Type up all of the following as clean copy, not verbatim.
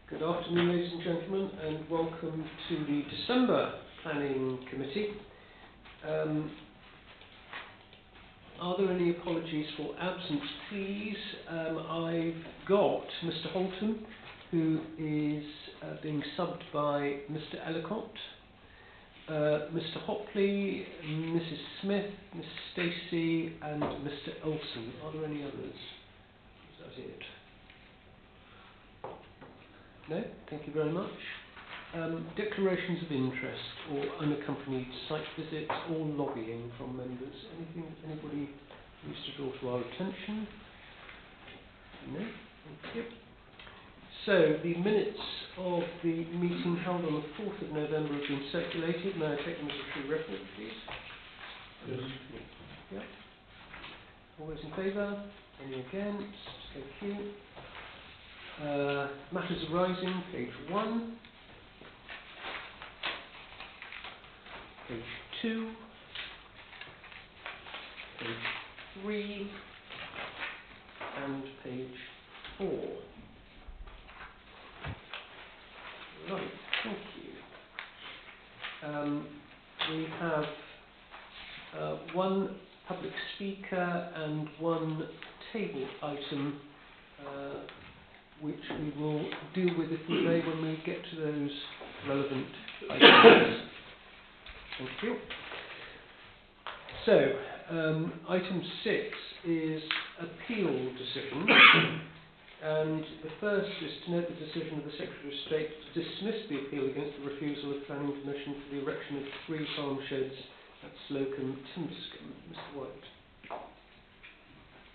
Good afternoon, ladies and gentlemen, and welcome to the December Planning Committee. Are there any apologies for absence, please? I've got Mr. Holton, who is being subbed by Mr. Ellicott, Mr. Hopley, Mrs. Smith, Miss Stacey, and Mr. Olson. Are there any others? Is that it? No? Thank you very much. Declarations of interest or unaccompanied site visits or lobbying from members. Anything anybody needs to draw to our attention? No? Thank you. So, the minutes of the meeting held on the 4th of November have been circulated. May I take them as a true record, please? Yes. Yeah. All those in favour? Any against? Thank you. Matters arising, page 1. Page 2. Page 3. And page 4. Right, thank you. We have one public speaker and one table item which we will deal with, if we may, when we get to those relevant items. Thank you. So, item 6 is appeal decisions. And the first is to note the decision of the Secretary of State to dismiss the appeal against the refusal of planning permission for the erection of 3 farm sheds at Slocum, Timberscombe. Mr. White.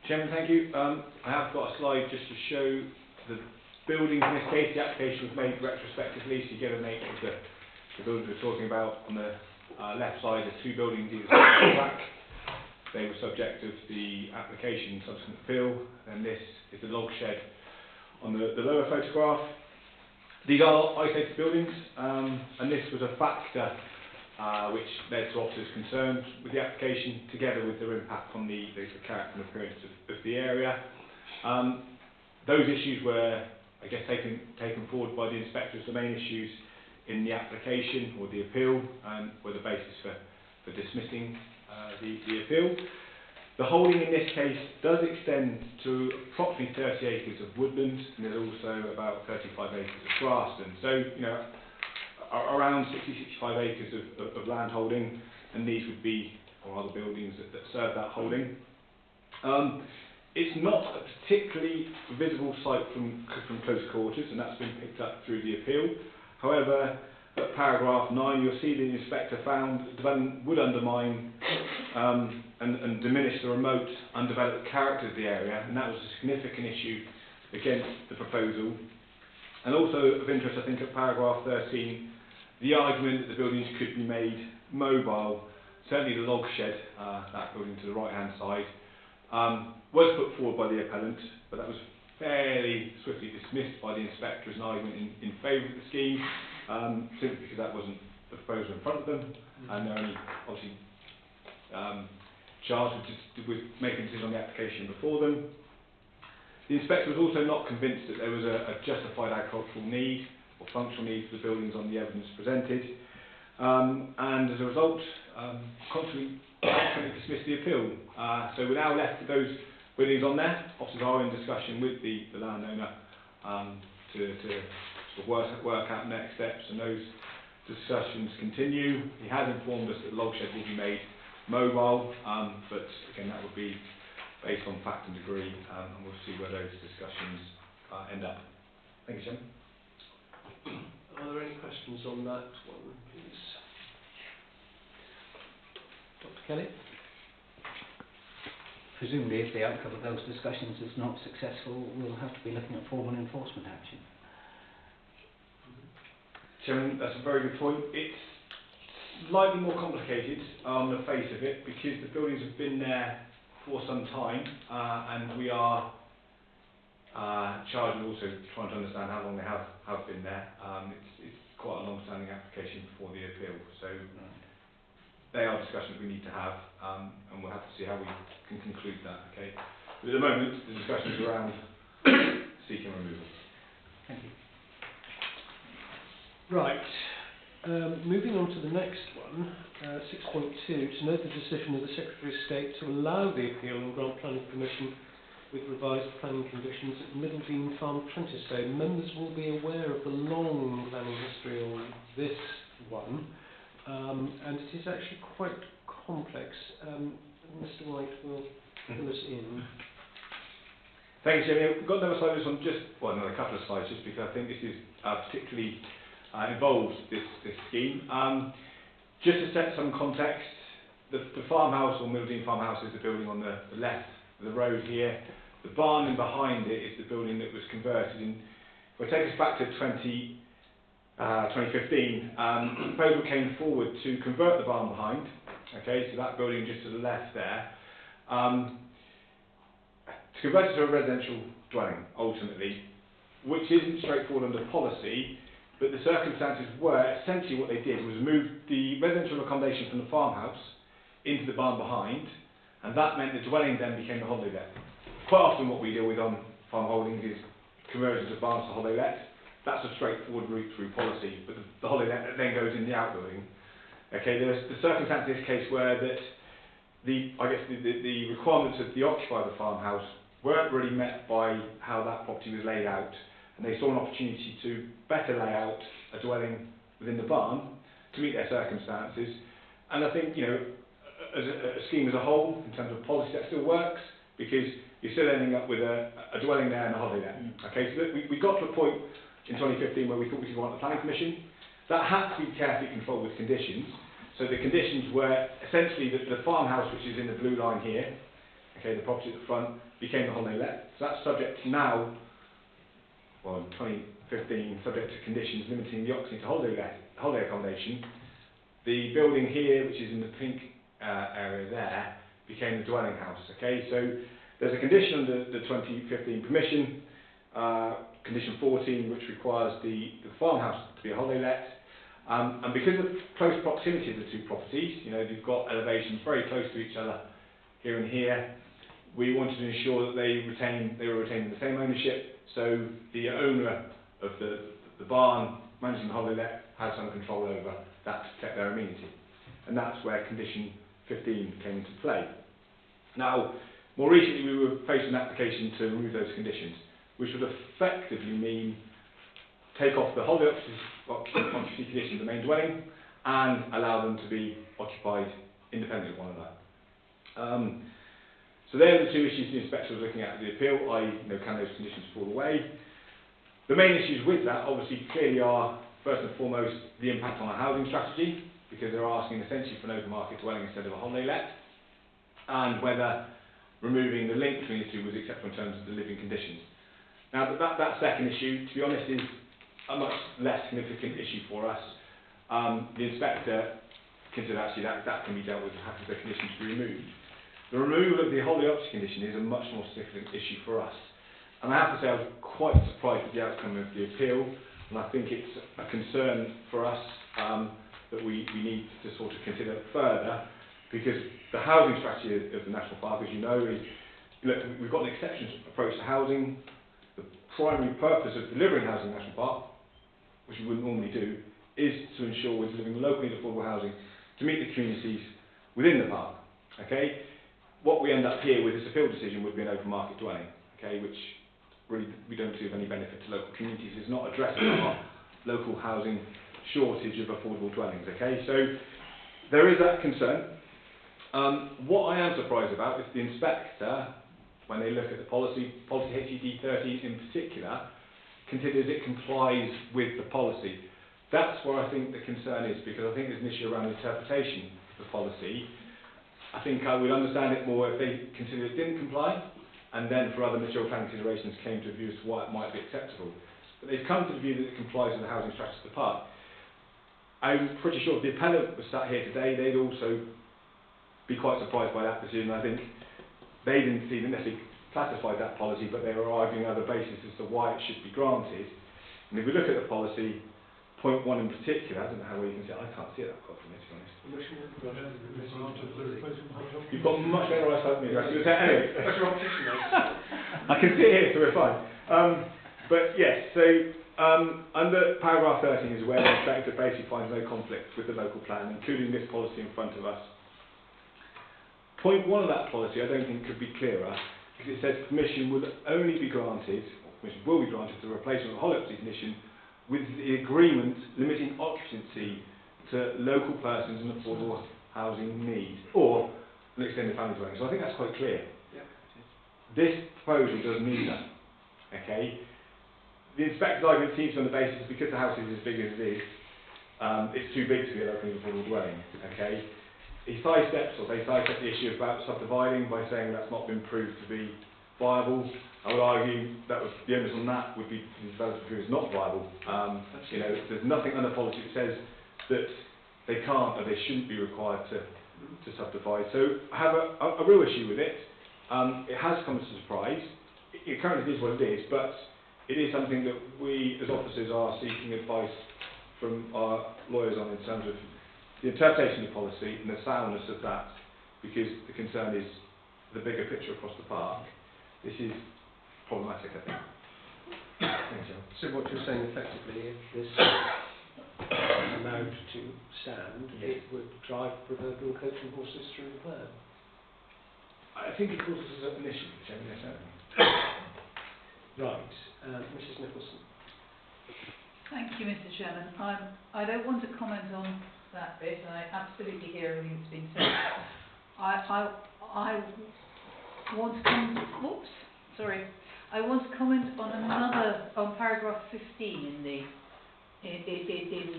Chairman, thank you. I have got a slide just to show the buildings. In this case, the application was made retrospectively, so you get a nature of the buildings we're talking about. On the left side, there's 2 buildings either side of the track. They were subject of the application and subsequent appeal, and this is the log shed on the lower photograph. These are isolated buildings, and this was a factor which led to officers concerned with the application, together with their impact on the character and appearance of the area. Those issues were, I guess, taken forward by the inspector as the main issues in the application or the appeal, and were the basis for dismissing the appeal. The holding in this case does extend to approximately 30 acres of woodland, and there's also about 35 acres of grassland. So, you know, around 60-65 acres of land holding, and these would be, or other buildings that serve that holding. It's not a particularly visible site from close quarters, and that's been picked up through the appeal. However, at paragraph 9, you'll see the inspector found that development would undermine and diminish the remote, undeveloped character of the area, and that was a significant issue against the proposal. And also of interest, I think, at paragraph 13, the argument that the buildings could be made mobile, certainly the log shed, that building to the right-hand side, was put forward by the appellant, but that was fairly swiftly dismissed by the inspector as an argument in favour of the scheme, simply because that wasn't the proposal in front of them, and they're only obviously charged with making a decision on the application before them. The inspector was also not convinced that there was a justified agricultural need or functional need for the buildings on the evidence presented, and as a result, consequently dismissed the appeal. So we're now left with those buildings on there. Officers are in discussion with the landowner to sort of work out next steps, and those discussions continue. He has informed us that the log shed will be made mobile, but again, that would be based on fact and degree, and we'll see where those discussions end up. Thank you, Chairman. Are there any questions on that one, please? Dr. Kelly? Presumably, if the outcome of those discussions is not successful, we'll have to be looking at formal enforcement action. Chairman, that's a very good point. It's slightly more complicated on the face of it, because the buildings have been there for some time, and we are charged with also trying to understand how long they have been there. It's quite a long-standing application before the appeal, so they are discussions we need to have, and we'll have to see how we can conclude that. Okay, but at the moment, the discussions around seeking removal. Thank you. Right. Moving on to the next one, 6.2, to note the decision of the Secretary of State to allow the appeal and grant planning permission with revised planning conditions at Middledean Farm Apprentice Day. Members will be aware of the long planning history on this one, and it is actually quite complex. Mr. White will fill us in. Thanks, Jamie. We've got another slide, this one, another couple of slides, just because I think this is particularly involves this scheme. Just to set some context, the farmhouse, or Middledean Farmhouse, is the building on the left of the road here. The barn in behind it is the building that was converted in. If I take us back to 2015, the proposal came forward to convert the barn behind, okay, so that building just to the left there, to convert it to a residential dwelling, ultimately, which isn't straightforward under policy, but the circumstances were, essentially what they did was move the residential accommodation from the farmhouse into the barn behind, and that meant the dwelling then became the holiday let. Quite often what we deal with on farm holdings is conversions of barns to holiday let. That's a straightforward route through policy, but the holiday let then goes in the outbuilding. Okay, there's the circumstance in this case where that the requirements of the occupier of the farmhouse weren't really met by how that property was laid out, and they saw an opportunity to better lay out a dwelling within the barn to meet their circumstances. And I think, you know, as a scheme as a whole, in terms of policy, that still works, because you're still ending up with a dwelling there and a holiday there. Okay, so we got to a point in 2015 where we thought we could want the planning permission. That had to be carefully controlled with conditions. So the conditions were essentially that the farmhouse, which is in the blue line here, okay, the property at the front, became the holiday let. So that's subject to now, well, in 2015, subject to conditions limiting the occupancy to holiday accommodation. The building here, which is in the pink area there, became the dwelling house. Okay, so there's a condition under the 2015 permission, condition 14, which requires the farmhouse to be a holiday let. And because of close proximity of the two properties, you know, they've got elevations very close to each other here and here, we wanted to ensure that they were retaining the same ownership, so the owner of the barn managing the holiday let has some control over that to protect their amenity. And that's where condition 15 came into play. Now, more recently we were faced with an application to remove those conditions, which would effectively mean take off the holiday occupancy condition of the main dwelling and allow them to be occupied independently of one another. So they're the two issues the inspector was looking at the appeal, i.e., you know, can those conditions fall away? The main issues with that obviously clearly are, first and foremost, the impact on our housing strategy, because they're asking essentially for an open market dwelling instead of a holiday let, and whether removing the link between the two was acceptable in terms of the living conditions. Now that second issue, to be honest, is a much less significant issue for us. The inspector considered actually that can be dealt with and happy for the conditions to be removed. The removal of the holiday occupancy condition is a much more significant issue for us. And I have to say I was quite surprised with the outcome of the appeal, and I think it's a concern for us that we need to sort of consider further, because the housing strategy of the National Park, as you know, is, look, we've got an exceptional approach to housing. The primary purpose of delivering housing in the National Park, which we wouldn't normally do, is to ensure we're delivering locally affordable housing to meet the communities within the park. Okay? What we end up here with this appeal decision would be an open market dwelling, okay, which really we don't see of any benefit to local communities. It's not addressing our local housing shortage of affordable dwellings, okay? So there is that concern. What I am surprised about is the inspector, when they look at the policy HED 13 in particular, considers it complies with the policy. That's where I think the concern is, because I think there's an issue around interpretation of the policy. I think I would understand it more if they considered it didn't comply, and then for other material planning considerations came to a view as to why it might be acceptable. But they've come to the view that it complies with the housing strategy of the park. I'm pretty sure if the appellant was sat here today, they'd also be quite surprised by that decision. I think they didn't see them necessarily classified that policy, but they were arguing other bases as to why it should be granted. And if we look at the policy, point 1 in particular, I don't know how well you can see it, I can't see it that far from it, to be honest. You've got much better eyesight than me, right? Anyway, I can see it here, so we're fine. But yes, so Under paragraph 13 is where the inspector basically finds no conflict with the local plan, including this policy in front of us. Point 1 of that policy I don't think could be clearer, because it says permission will only be granted, or permission will be granted to the replacement of a whole occupancy condition with the agreement limiting occupancy to local persons and affordable housing needs, or an extended family dwelling. So I think that's quite clear. Yeah. This proposal does neither. Okay? The inspector's argument seems on the basis because the house is as big as it is, it's too big to be a locally affordable dwelling. Okay? He sidesteps the issue about subdividing by saying that's not been proved to be viable. I would argue that the onus on that would be the developer who is not viable. You know, there's nothing under policy that says that they can't or they shouldn't be required to subdivide. So I have a real issue with it. It has come as a surprise. It currently is what it is, but it is something that we as officers are seeking advice from our lawyers on in terms of the interpretation of the policy and the soundness of that, because the concern is the bigger picture across the park. This is problematic, I think. Thanks, John. So what you're saying effectively, if this allowed to stand, it would drive proverbial coach and horses through the plan? I think it causes us an issue, yes, certainly. Right. Mrs Nicholson. Thank you, Mr Chairman. I don't want to comment on that bit. I absolutely hear everything that's been said. I want to I want to comment on paragraph 15 in the inspector's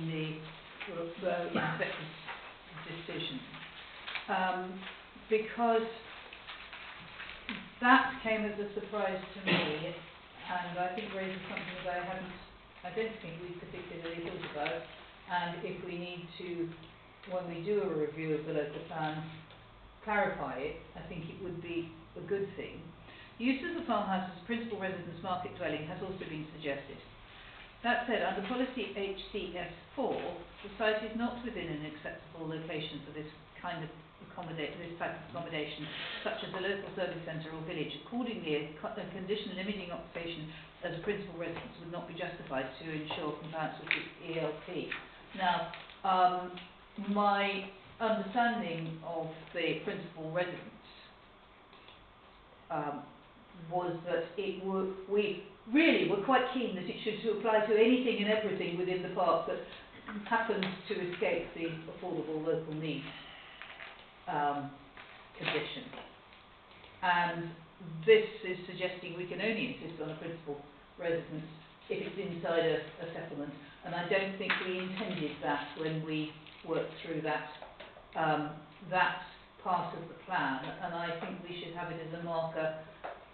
decision, because that came as a surprise to me, and I think raises something that I don't think we particularly thought about. And if we need to, when we do a review of the local plan, clarify it, I think it would be a good thing. Use of the farmhouse as principal residence market dwelling has also been suggested. That said, under policy HCS4, the site is not within an acceptable location for this type of accommodation, such as a local service centre or village. Accordingly, a condition limiting occupation as a principal residence would not be justified to ensure compliance with the ELP. Now, my understanding of the principal residence was that we really were quite keen that it should apply to anything and everything within the park that happens to escape the affordable local needs condition. And this is suggesting we can only insist on a principal residence if it's inside a settlement, and I don't think we intended that when we worked through that part of the plan, and I think we should have it as a marker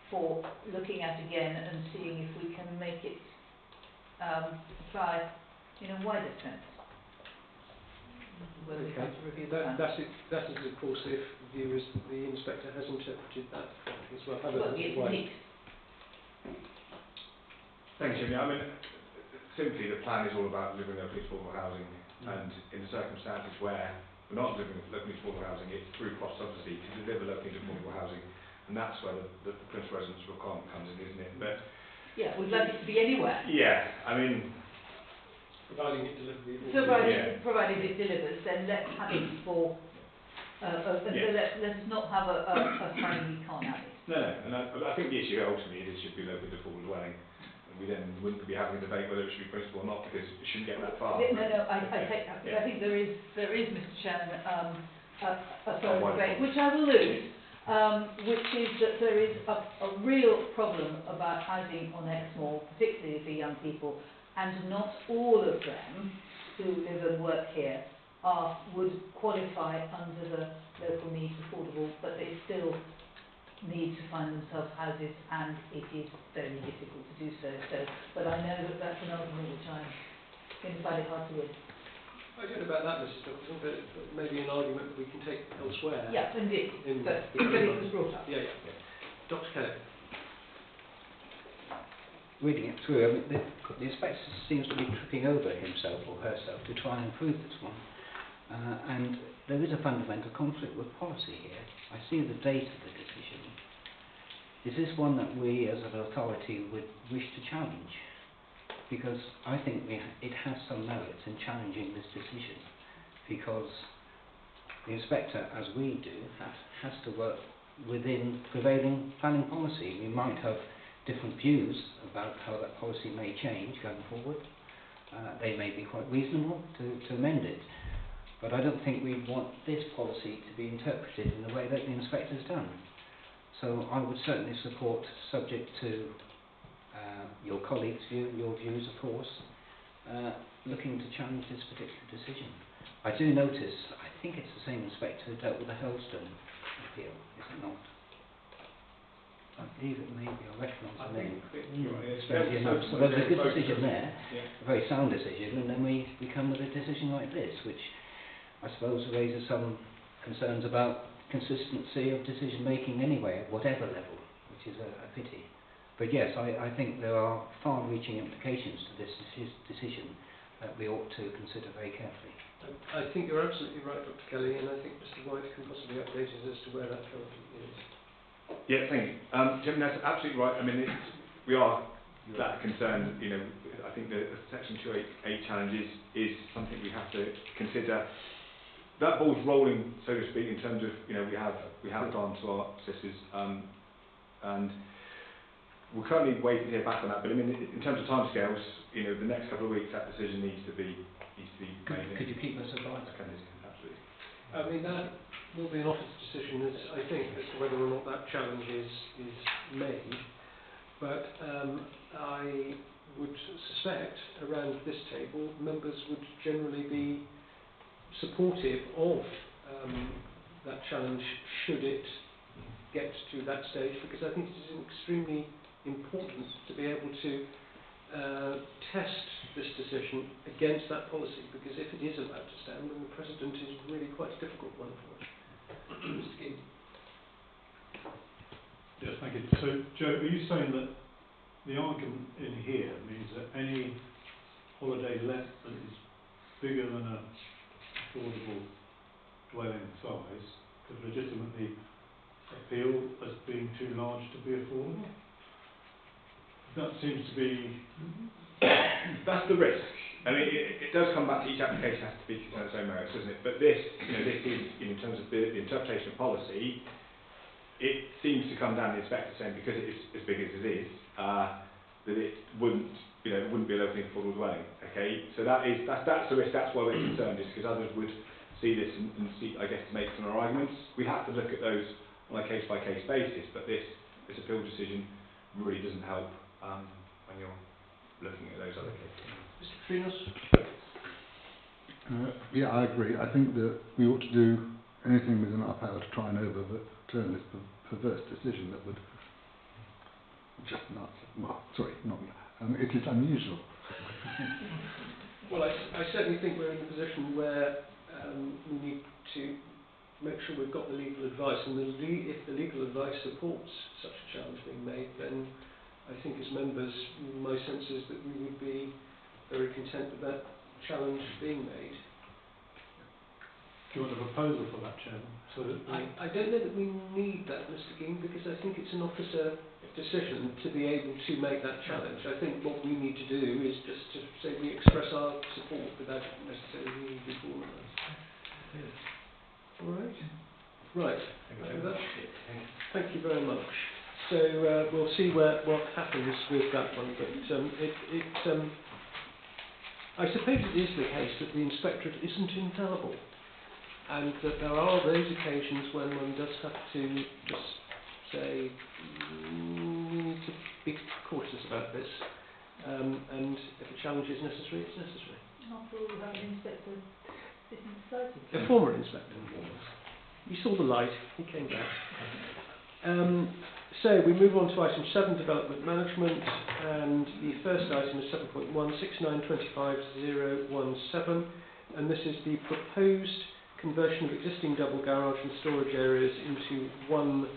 for looking at again and seeing if we can make it apply in a wider sense. Whether we have to review the plan. That is, of course, if the inspector has interpreted that as well. Well, yes, indeed. Thanks, Jimmy. I mean, simply the plan is all about delivering locally affordable housing, and in the circumstances where we're not delivering locally affordable housing, it's through cross-subsidy to deliver locally affordable housing, and that's where the principal residence requirement comes in, isn't it? But yeah, we'd like it to be anywhere. Yeah, I mean, providing it delivers. Provided it delivers, then let's have it for. Let's not have a sign we can't have it. No, and I think the issue ultimately is it should be locally affordable dwelling. We then wouldn't be having a debate whether it should be principal or not, because it shouldn't get that far. No, I take that. Yeah. I think there is, Mr Chairman, a further debate, which I will lose, which is that there is a real problem about housing on Exmoor, particularly for young people, and not all of them who live and work here would qualify under the local needs affordable, but they still need to find themselves houses, and it is very difficult to do so. But I know that that's an argument which I'm going to find it hard to win. I don't know about that, Mrs Nicholson, but maybe an argument that we can take elsewhere. Yeah, indeed. But it was brought up. Yeah. Dr. Kelly. Reading it through, I mean, the inspector seems to be tripping over himself or herself to try and improve this one. And there is a fundamental conflict with policy here. I see the date of the decision. Is this one that we as an authority would wish to challenge? because I think it has some merits in challenging this decision, because the inspector, as we do, has to work within prevailing planning policy. We might have different views about how that policy may change going forward. They may be quite reasonable to amend it, but I don't think we want this policy to be interpreted in the way that the inspector's done. So I would certainly support, subject to your colleagues' view, your views of course, looking to challenge this particular decision. I do notice, I think it's the same inspector who dealt with the Hurlstone appeal, is it not? I believe it may be, I recognise the name. Strangely enough. So there's a good decision there, a very sound decision, and then we come with a decision like this, which I suppose raises some concerns about consistency of decision making anyway, at whatever level, which is a pity. But yes, I think there are far-reaching implications to this decision that we ought to consider very carefully. I think you're absolutely right, Dr. Kelly, and I think Mr. White can possibly update us as to where that currently is. Yeah, thank you. Jim, that's absolutely right. I mean, we are that concerned. You know, I think the Section 288 challenge is something we have to consider. That ball's rolling, so to speak, in terms of, you know, we have gone to our solicitors, and we're currently waiting to hear back on that. But I mean, in terms of timescales, you know, the next couple of weeks that decision needs to be made. Could you keep us advised? Absolutely. I mean, that will be an office decision, as I think, as to whether or not that challenge is made. But I would suspect around this table, members would generally be supportive of that challenge should it get to that stage, because I think it is extremely important to be able to test this decision against that policy, because if it is allowed to stand, then the precedent is really quite a difficult one for us. Mr. King. Yes, thank you. So, Joe, are you saying that the argument in here means that any holiday let that is bigger than a affordable dwelling size could legitimately appeal as being too large to be affordable? That seems to be... That's the risk. I mean, it does come back to each application has to be on its own merits, doesn't it? But this, you know, this is, in terms of the interpretation of policy, it seems to come down the inspector saying because it is as big as it is, that it wouldn't, you know, it wouldn't be a locally affordable dwelling. Okay, so that's the risk. That's why we're concerned, is because others would see this and see, I guess, to make some arguments. We have to look at those on a case-by-case basis, but this appeal decision really doesn't help when you're looking at those other cases. Mr. Trinos? Yeah, I agree. I think that we ought to do anything within our power to try and overturn this perverse decision that would just not. Well, sorry, not. It is unusual. Well, I certainly think we're in a position where we need to make sure we've got the legal advice, and if the legal advice supports such a challenge being made, then I think as members, my sense is that we would be very content with that challenge being made. Do you want a proposal for that, Chairman? So that I don't know that we need that, Mr. King, because I think it's an officer decision to be able to make that challenge. I think what we need to do is just to say we express our support without necessarily needing to be formalised. All right? Right. Thank you very much. So we'll see what happens with that one. But I suppose it is the case that the inspectorate isn't infallible, and that there are those occasions when one does have to just say, we need to be cautious about this, and if a challenge is necessary, it's necessary. After all, we have an inspector sitting beside you. A former inspector. You saw the light, he came back. So we move on to item 7, development management, and the first item is 7.1, 6925017, and this is the proposed conversion of existing double garage and storage areas into one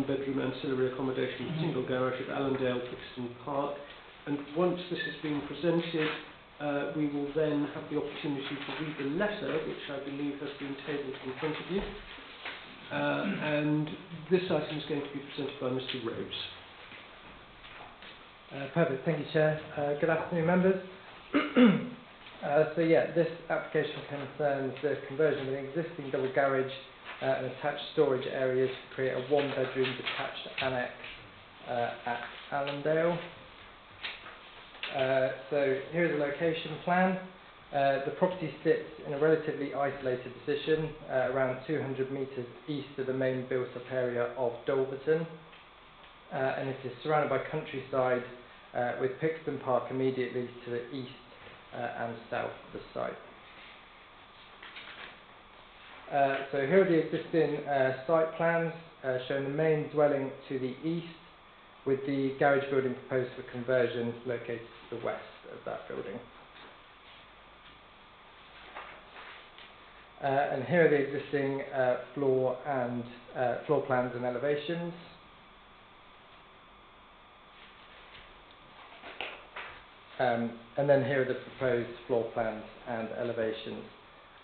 bedroom ancillary accommodation single garage at Allendale, Brixton Park. And once this has been presented, we will then have the opportunity to read the letter, which I believe has been tabled in front of you. And this item is going to be presented by Mr. Rhodes. Perfect. Thank you, Chair. Good afternoon, members. This application concerns the conversion of an existing double garage and attached storage areas to create a one-bedroom detached annex at Allendale. Here is a location plan. The property sits in a relatively isolated position, around 200 metres east of the main built-up area of Dolverton, and it is surrounded by countryside with Pixton Park immediately to the east and south of the site. Here are the existing site plans showing the main dwelling to the east, with the garage building proposed for conversion located to the west of that building. And here are the existing floor plans and elevations. And then here are the proposed floor plans and elevations.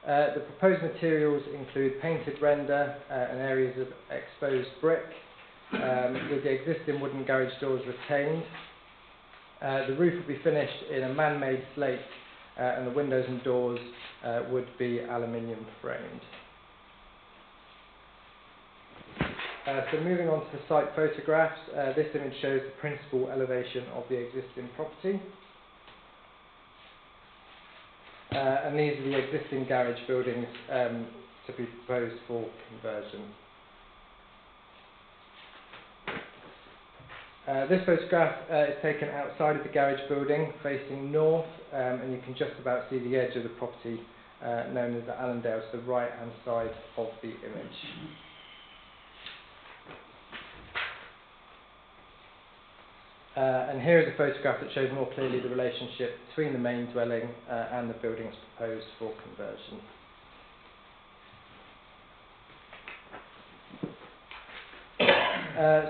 The proposed materials include painted render and areas of exposed brick, with the existing wooden garage doors retained. The roof will be finished in a man-made slate, and the windows and doors would be aluminium framed. Moving on to the site photographs, this image shows the principal elevation of the existing property. And these are the existing garage buildings to be proposed for conversion. This photograph is taken outside of the garage building, facing north, and you can just about see the edge of the property known as the Allendale, to the right-hand side of the image. And here is a photograph that shows more clearly the relationship between the main dwelling and the buildings proposed for conversion.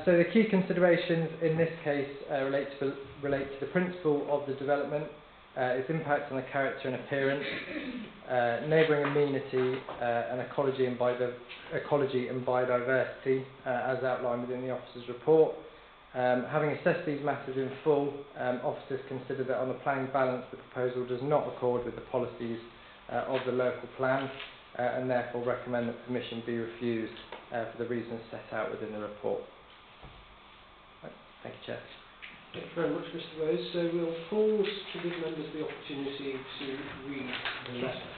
So the key considerations in this case relate to the principle of the development, its impact on the character and appearance, neighbouring amenity and ecology and biodiversity as outlined within the officer's report. Having assessed these matters in full, officers consider that on the planning balance the proposal does not accord with the policies of the local plan and therefore recommend that permission be refused for the reasons set out within the report. Thank you, Chair. Thank you very much, Mr. Rose. So we'll pause to give members the opportunity to read the letter.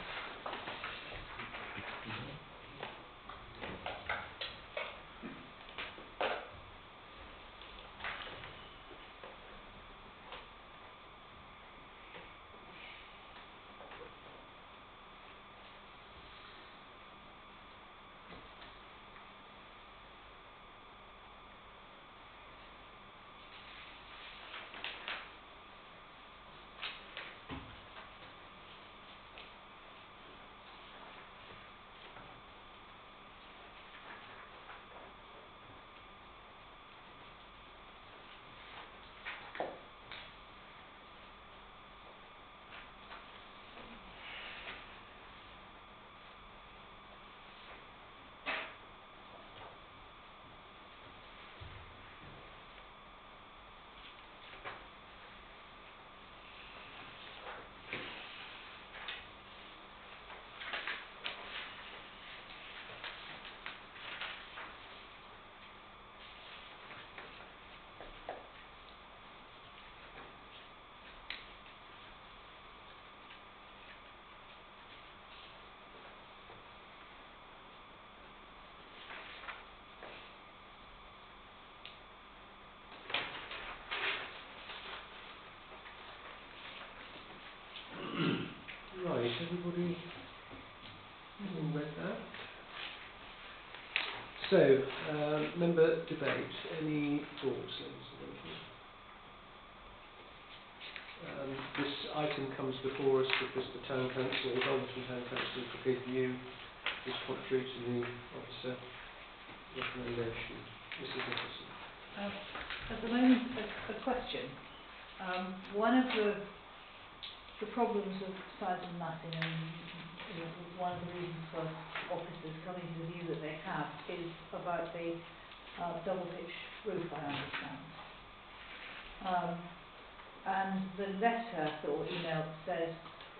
Right, everybody having read that? So, member debate. Any thoughts, ladies and gentlemen? This item comes before us because the Town Council, the Dolverton Town Council, took a view which contrary to the officer recommendation. Mrs. Nicholson. At the moment, a question. One of the problems of size and massing, and one of the reasons for officers coming to the view that they have is about the double pitch roof, I understand. and the letter or email says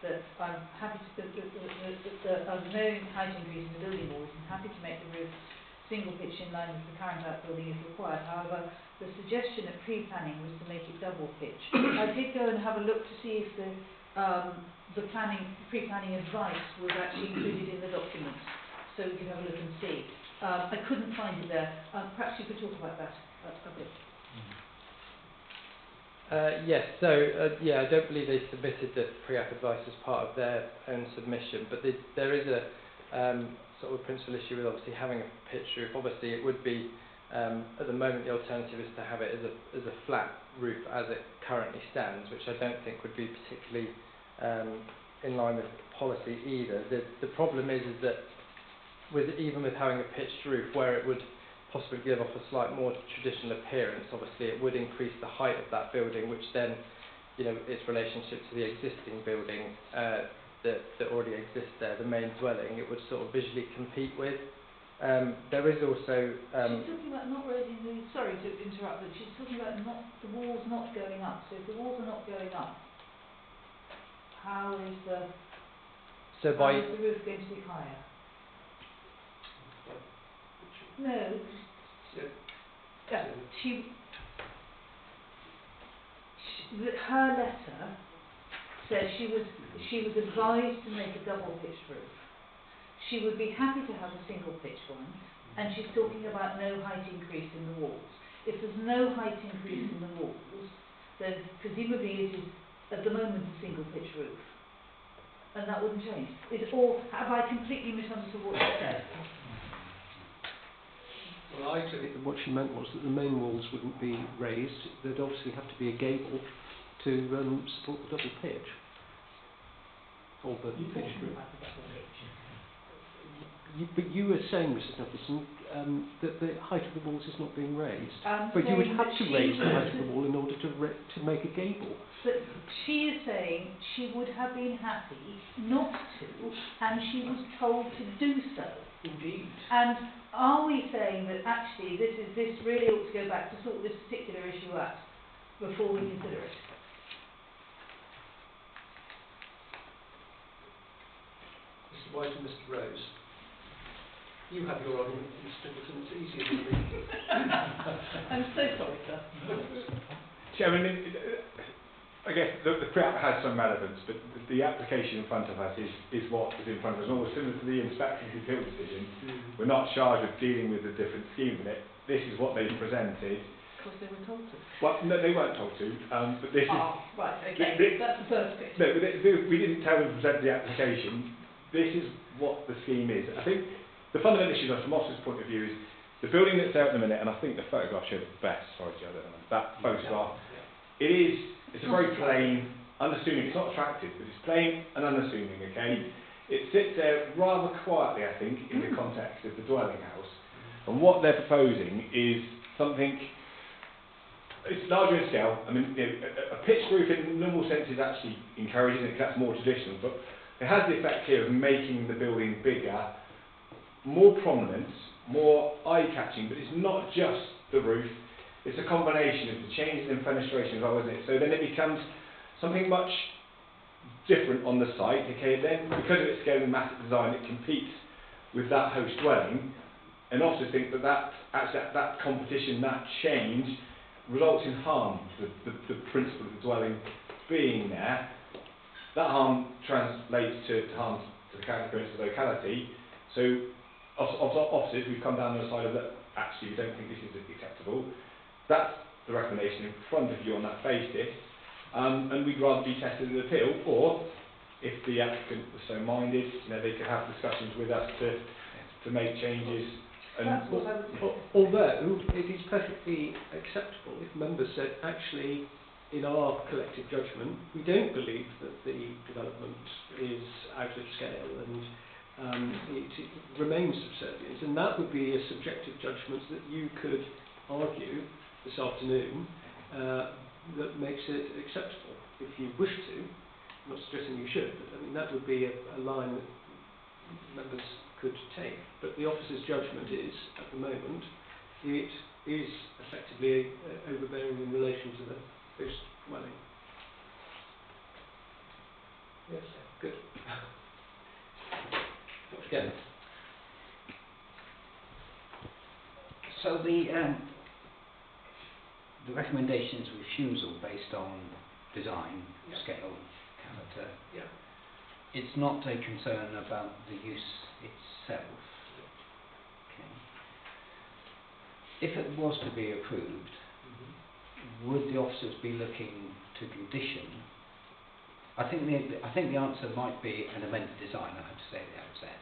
that I'm happy to, that of no height increase in the building walls, I'm happy to make the roof single pitch in line with the current outbuilding if required. However, the suggestion at pre-planning was to make it double pitch. I did go and have a look to see if the pre-planning advice was actually included in the document, so we could have a look and see. I couldn't find it there. Perhaps you could talk about that a bit. Yes, so yeah, I don't believe they submitted the pre-app advice as part of their own submission, but there is a sort of principal issue with obviously having a pitch roof. Obviously it would be, at the moment the alternative is to have it as a flat roof as it currently stands, which I don't think would be particularly in line with policy either. The problem is that even with having a pitched roof, where it would possibly give off a slight more traditional appearance, obviously it would increase the height of that building, which then, you know, its relationship to the existing building that already exists there, the main dwelling, it would sort of visually compete with. There is also... she's talking about not raising the... Sorry to interrupt, but she's talking about the walls not going up. So if the walls are not going up, how is the roof going to be higher? No. Her letter says she was advised to make a double pitched roof. She would be happy to have a single pitch one, and she's talking about no height increase in the walls. If there's no height increase in the walls, then presumably it is at the moment a single pitch roof, and that wouldn't change. Have I completely misunderstood what she said? Well, I took it that what she meant was that the main walls wouldn't be raised. There'd obviously have to be a gable to support the double pitch. Or the pitch roof. But you were saying, Mrs. Nicholson, that the height of the walls is not being raised. But you would have to raise the height of the wall in order to make a gable. But she is saying she would have been happy not to, and she was told to do so. Indeed. And are we saying that actually this really ought to go back to sort this particular issue out before we consider it? Mr. White and Mr. Rose, you have your argument, Mr. Nicholson. It's easier than me. I'm so sorry, sir. Chairman, I guess the pre-app has some relevance, but the application in front of us is what is in front of us. And almost similar to the inspection appeal decision, we're not charged with dealing with a different scheme in it. This is what they presented. Because they were told to. Well, no, they weren't told to. But this is... right, okay. That's the first bit. No, we didn't tell them to present the application. This is what the scheme is. I think the fundamental issue from Moss's point of view is the building that's there at the minute, and I think the photograph showed it best. Sorry, Joe, I don't know. That photograph. It's a very plain, unassuming, it's not attractive, but it's plain and unassuming, okay? It sits there rather quietly, I think, in the context of the dwelling house. And what they're proposing is something, it's larger in scale. I mean, you know, a pitched roof in the normal sense is actually encouraging it, because that's more traditional, but it has the effect here of making the building bigger, more prominent, more eye-catching, but it's not just the roof. It's a combination of the changes in fenestration as well, isn't it? So then it becomes something much different on the site, okay? Then, because of its scale and massive design, it competes with that host dwelling, and also think that competition, that change, results in harm to the principle of the dwelling being there. That harm translates to harm to the character of the locality. So, opposite, we've come down on the side of that, actually, we don't think this is acceptable. That's the recommendation in front of you on that basis, and we'd rather be tested in appeal, or if the applicant was so minded, you know, they could have discussions with us to make changes. And although it is perfectly acceptable if members said, actually, in our collective judgment, we don't believe that the development is out of scale and it remains subservient, and that would be a subjective judgment that you could argue this afternoon that makes it acceptable. If you wish to, I'm not suggesting you should, but I mean that would be a line that members could take. But the officer's judgment is, at the moment, it is effectively overbearing in relation to the host dwelling. Yes, good. Dr. Kelly. So the recommendation is refusal based on design, Yeah. scale, character. Yeah. It's not a concern about the use itself. Okay. If it was to be approved, would the officers be looking to condition? I think the answer might be an amended design, I have to say at the outset.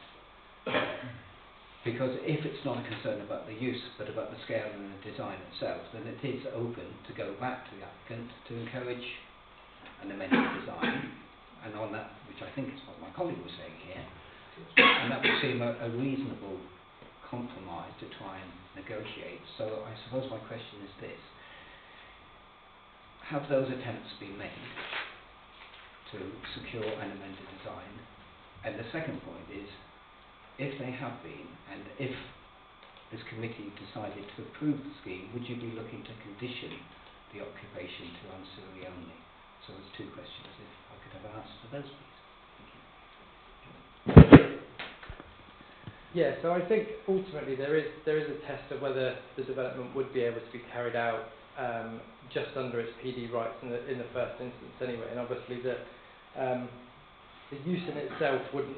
Because if it's not a concern about the use but about the scale and the design itself, then it is open to go back to the applicant to encourage an amended design, and on that, which I think is what my colleague was saying here, and that would seem a reasonable compromise to try and negotiate. So I suppose my question is this: have those attempts been made to secure an amended design? And the second point is, if they have been, and if this committee decided to approve the scheme, would you be looking to condition the occupation to ancillary only? So there's two questions, if I could have an answer to those, please. Thank you. Yeah, so I think ultimately there is a test of whether the development would be able to be carried out just under its PD rights in the first instance anyway, and obviously the use in itself wouldn't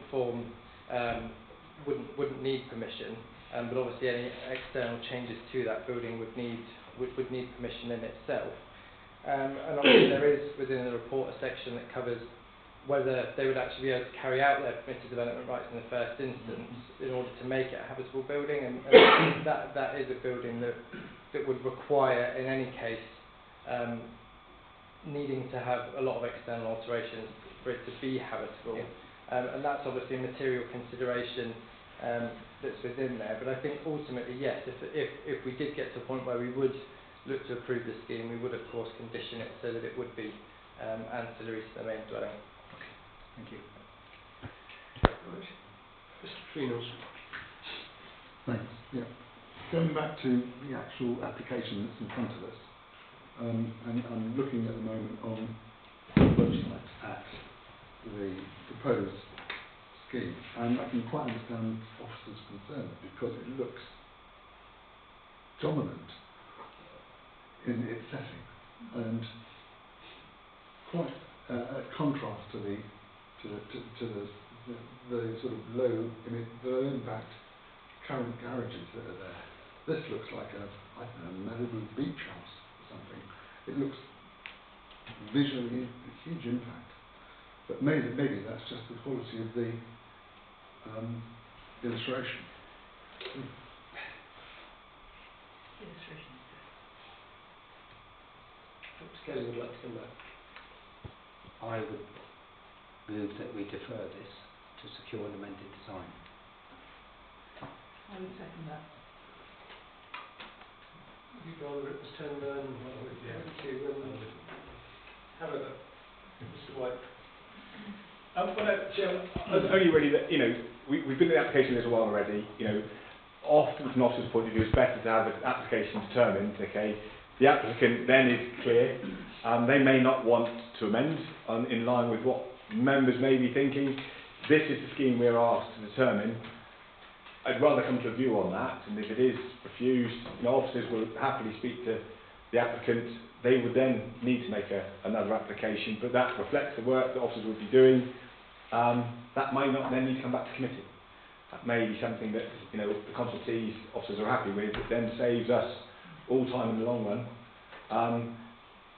need permission, but obviously any external changes to that building would need permission in itself. And obviously there is within the report a section that covers whether they would actually be able to carry out their permitted development rights in the first instance in order to make it a habitable building, and that is a building that would require in any case needing to have a lot of external alterations for it to be habitable. Yeah. And that's obviously a material consideration that's within there. But I think ultimately, yes, if we did get to a point where we would look to approve the scheme, we would of course condition it so that it would be ancillary to the main dwelling. Thank you. Right. Mr. Treenos. Thanks. Yeah. Going back to the actual application that's in front of us, and I'm looking at the moment on the website at the proposed scheme, and I can quite understand officers' concern because it looks dominant in its setting and quite a contrast to the sort of low impact current garages that are there. This looks like a Malibu beach house or something. It looks visually a huge impact, but maybe that's just the quality of the illustration. Dr. Kelly would like to come back. I would move that we defer this to secure an amended design. I would second that. Would you rather it was 10-9? However, Mr. White. Only really that, we've been in the application a little while already. Often from an officer's point of view, it's better to have the application determined. Okay, the applicant then is clear. They may not want to amend in line with what members may be thinking. This is the scheme we're asked to determine. I'd rather come to a view on that, and if it is refused, officers will happily speak to the applicant. They would then need to make another application, but that reflects the work that officers would be doing. That might not then need to come back to committee. That may be something that the consultees officers are happy with, that then saves us all time in the long run.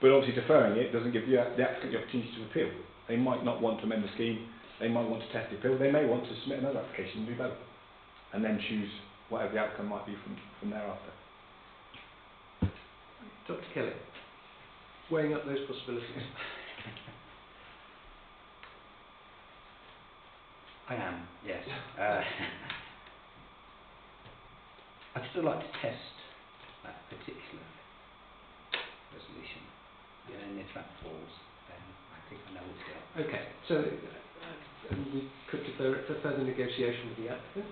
But obviously deferring it doesn't give the applicant the opportunity to appeal. They might not want to amend the scheme. They might want to test the appeal. They may want to submit another application and do both, and then choose whatever the outcome might be from thereafter. Dr. Kelly, weighing up those possibilities. I am, yes. I'd still like to test that particular resolution, and if that falls, then I think I know it's go. Okay, so we could defer it for further negotiation with the applicant.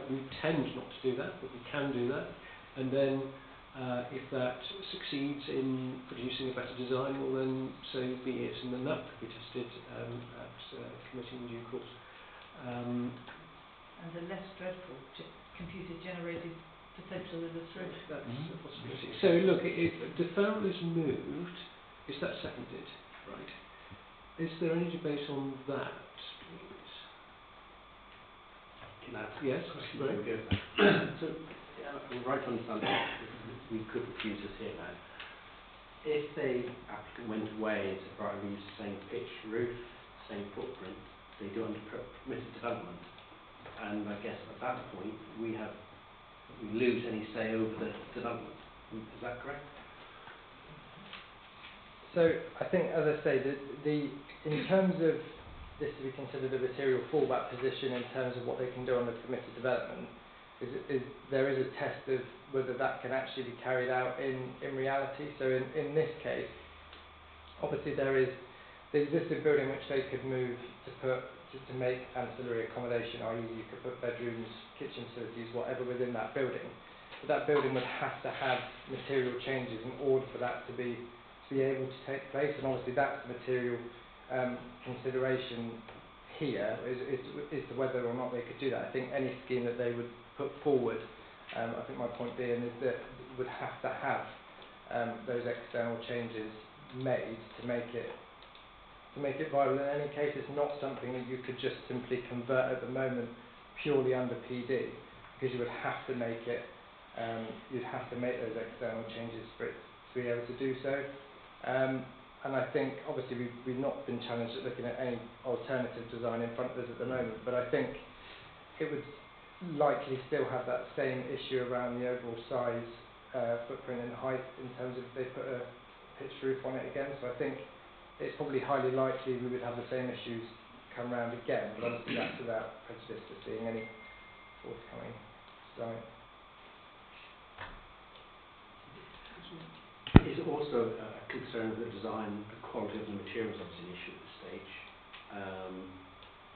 We tend not to do that, but we can do that. And then If that succeeds in producing a better design, well then so be it, and then that could be tested at committee in due course. And a less dreadful computer-generated potential illustration. That's a possibility. So look, deferral is moved. Is that seconded? Right. Is there any debate on that, please? Can I ask Yes, a question? right. Go. So, I'm right to understand that we could refuse this here now. If the applicant went away and said, right, we use the same pitch roof, same footprint, they do under permitted development. And I guess at that point, we lose any say over the development. Is that correct? So I think, as I say, in terms of this to be considered a material fallback position in terms of what they can do on the permitted development, there is a test of whether that can actually be carried out in reality. So in this case, obviously there is the existing building which they could move to make ancillary accommodation, i.e. you could put bedrooms, kitchen facilities, whatever within that building. But that building would have to have material changes in order for that to be able to take place, and obviously that's the material consideration here is to whether or not they could do that. I think any scheme that they would put forward, I think my point being is that would have to have those external changes made to make it viable. In any case, it's not something that you could just simply convert at the moment purely under PD, because you would have to make it, you'd have to make those external changes for it to be able to do so. And I think, obviously, we've not been challenged at looking at any alternative design in front of us at the moment, but I think it would likely still have that same issue around the overall size, footprint and height in terms of if they put a pitched roof on it again. So I think it's probably highly likely we would have the same issues come round again, but obviously that's without prejudice to seeing any forthcoming design. Is it also a concern with the design, the quality of the materials, obviously an issue at this stage?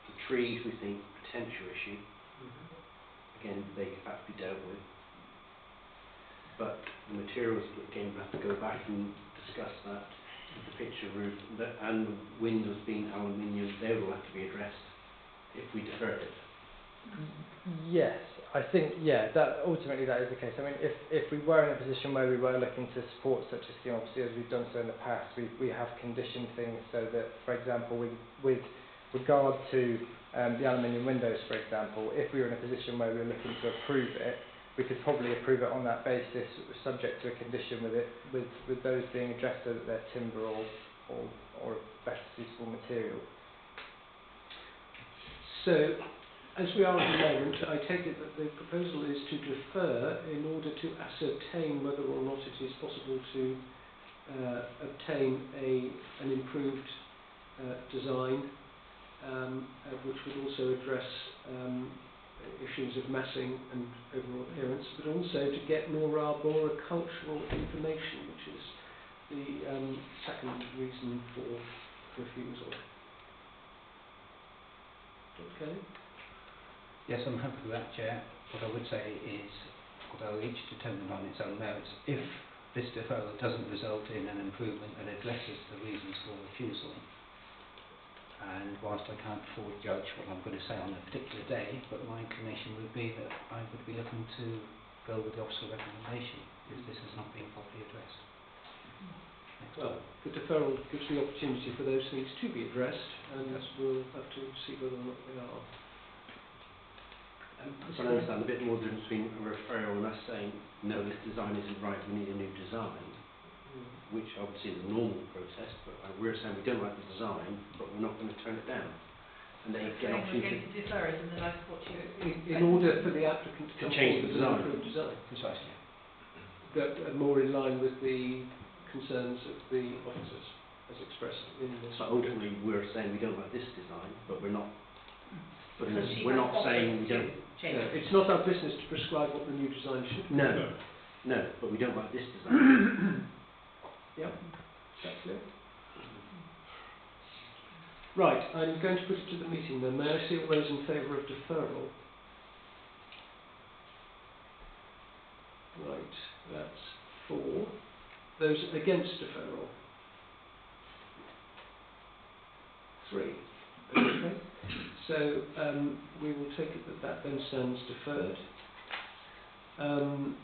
The trees, we think, potential issue. Again, they could perhaps be dealt with. But the materials, again, we have to go back and discuss that. The picture roof and the windows being aluminium, they will have to be addressed if we defer it. Yes, I think, that ultimately that is the case. I mean, if we were in a position where we were looking to support such a scheme, obviously as we've done so in the past, we have conditioned things so that, for example, with regard to the aluminium windows, for example, if we were in a position where we were looking to approve it, we could probably approve it on that basis, subject to a condition with those being addressed so that they're timber or a better suitable material. So, as we are at the moment, I take it that the proposal is to defer in order to ascertain whether or not it is possible to obtain an improved design, which would also address issues of massing and overall appearance, but also to get more arboricultural information, which is the second reason for refusal. Okay. Yes, I'm happy with that, Chair. What I would say is, although each determined on its own merits, if this deferral doesn't result in an improvement and addresses the reasons for refusal, and whilst I can't forecast what I'm going to say on a particular day, but my inclination would be that I would be looking to go with the officer recommendation if this has not been properly addressed. Well, the deferral gives the opportunity for those things to be addressed, and we'll have to see whether or not they are. So I understand a bit more difference between a referral and us saying, no, this design isn't right, we need a new design, which obviously is a normal process, but we're saying we don't like the design, but we're not going to turn it down. And they get an We're opportunity going to defer it in the light of what you... In order for the applicant to come change forward the with design. an improved design. Precisely. That are more in line with the concerns of the officers, as expressed in this. So ultimately we're saying we don't like this design, but we're not Because she we're has not saying we offered don't. to change it. It's not our business to prescribe what the new design should be. No, but we don't like this design. Yeah, is that clear? Right, I'm going to put it to the meeting then. May I see all those in favour of deferral? Right, that's Those against deferral? 3. Okay. So we will take it that that then stands deferred. And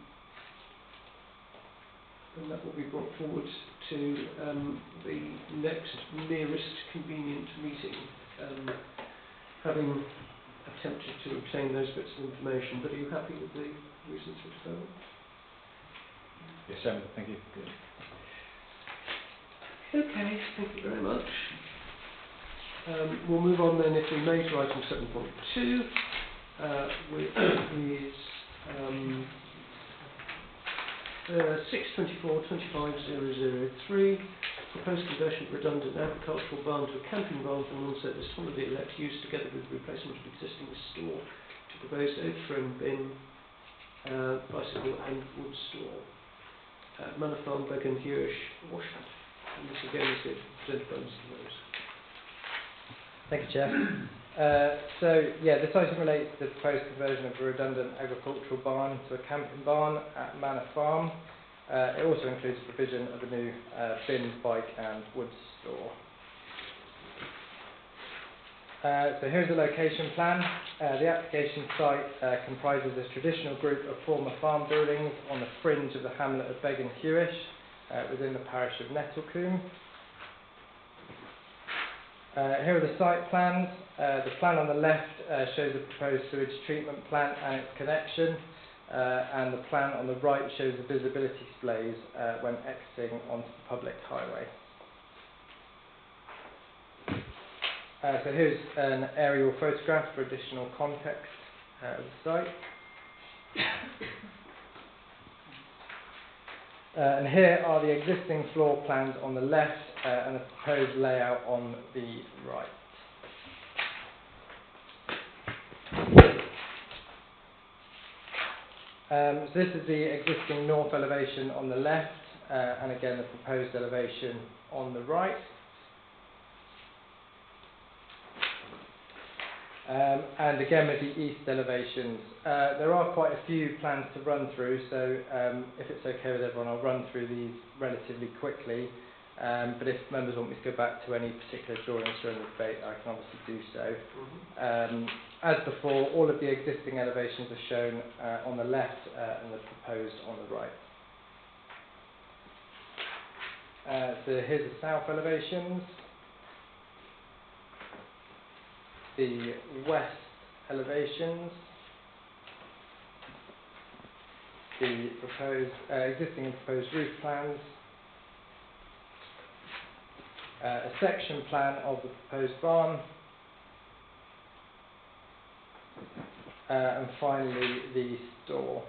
that will be brought forward to the next nearest convenient meeting, having attempted to obtain those bits of information. But are you happy with the reasons for deferral? Yes, Chairman, thank you. Okay, thank you very much. We'll move on then, if we may, to item 7.2, which is 624-25003, proposed conversion of redundant agricultural barn to a camping barn for non-service holiday let use, together with replacement of existing store to proposed oak frame bin, bicycle and wood store at Manor Farm, Began, Hewish, Washington. And this again is presented by Mr. Rose. Thank you, Chair. So, this item relates to the proposed conversion of a redundant agricultural barn to a camping barn at Manor Farm. It also includes the provision of a new bin, bike and wood store. So here's the location plan. The application site comprises a traditional group of former farm buildings on the fringe of the hamlet of Began Hewish within the parish of Nettlecombe. Here are the site plans. The plan on the left shows the proposed sewage treatment plant and its connection, and the plan on the right shows the visibility displays when exiting onto the public highway. So here's an aerial photograph for additional context of the site. And here are the existing floor plans on the left and the proposed layout on the right. So this is the existing north elevation on the left, and again the proposed elevation on the right. And again with the east elevations. There are quite a few plans to run through, so if it's okay with everyone, I'll run through these relatively quickly. But if members want me to go back to any particular drawings during the debate, I can obviously do so. As before, all of the existing elevations are shown on the left and the proposed on the right. So here's the south elevations, the west elevations, the proposed, existing and proposed roof plans, a section plan of the proposed barn, and finally the store.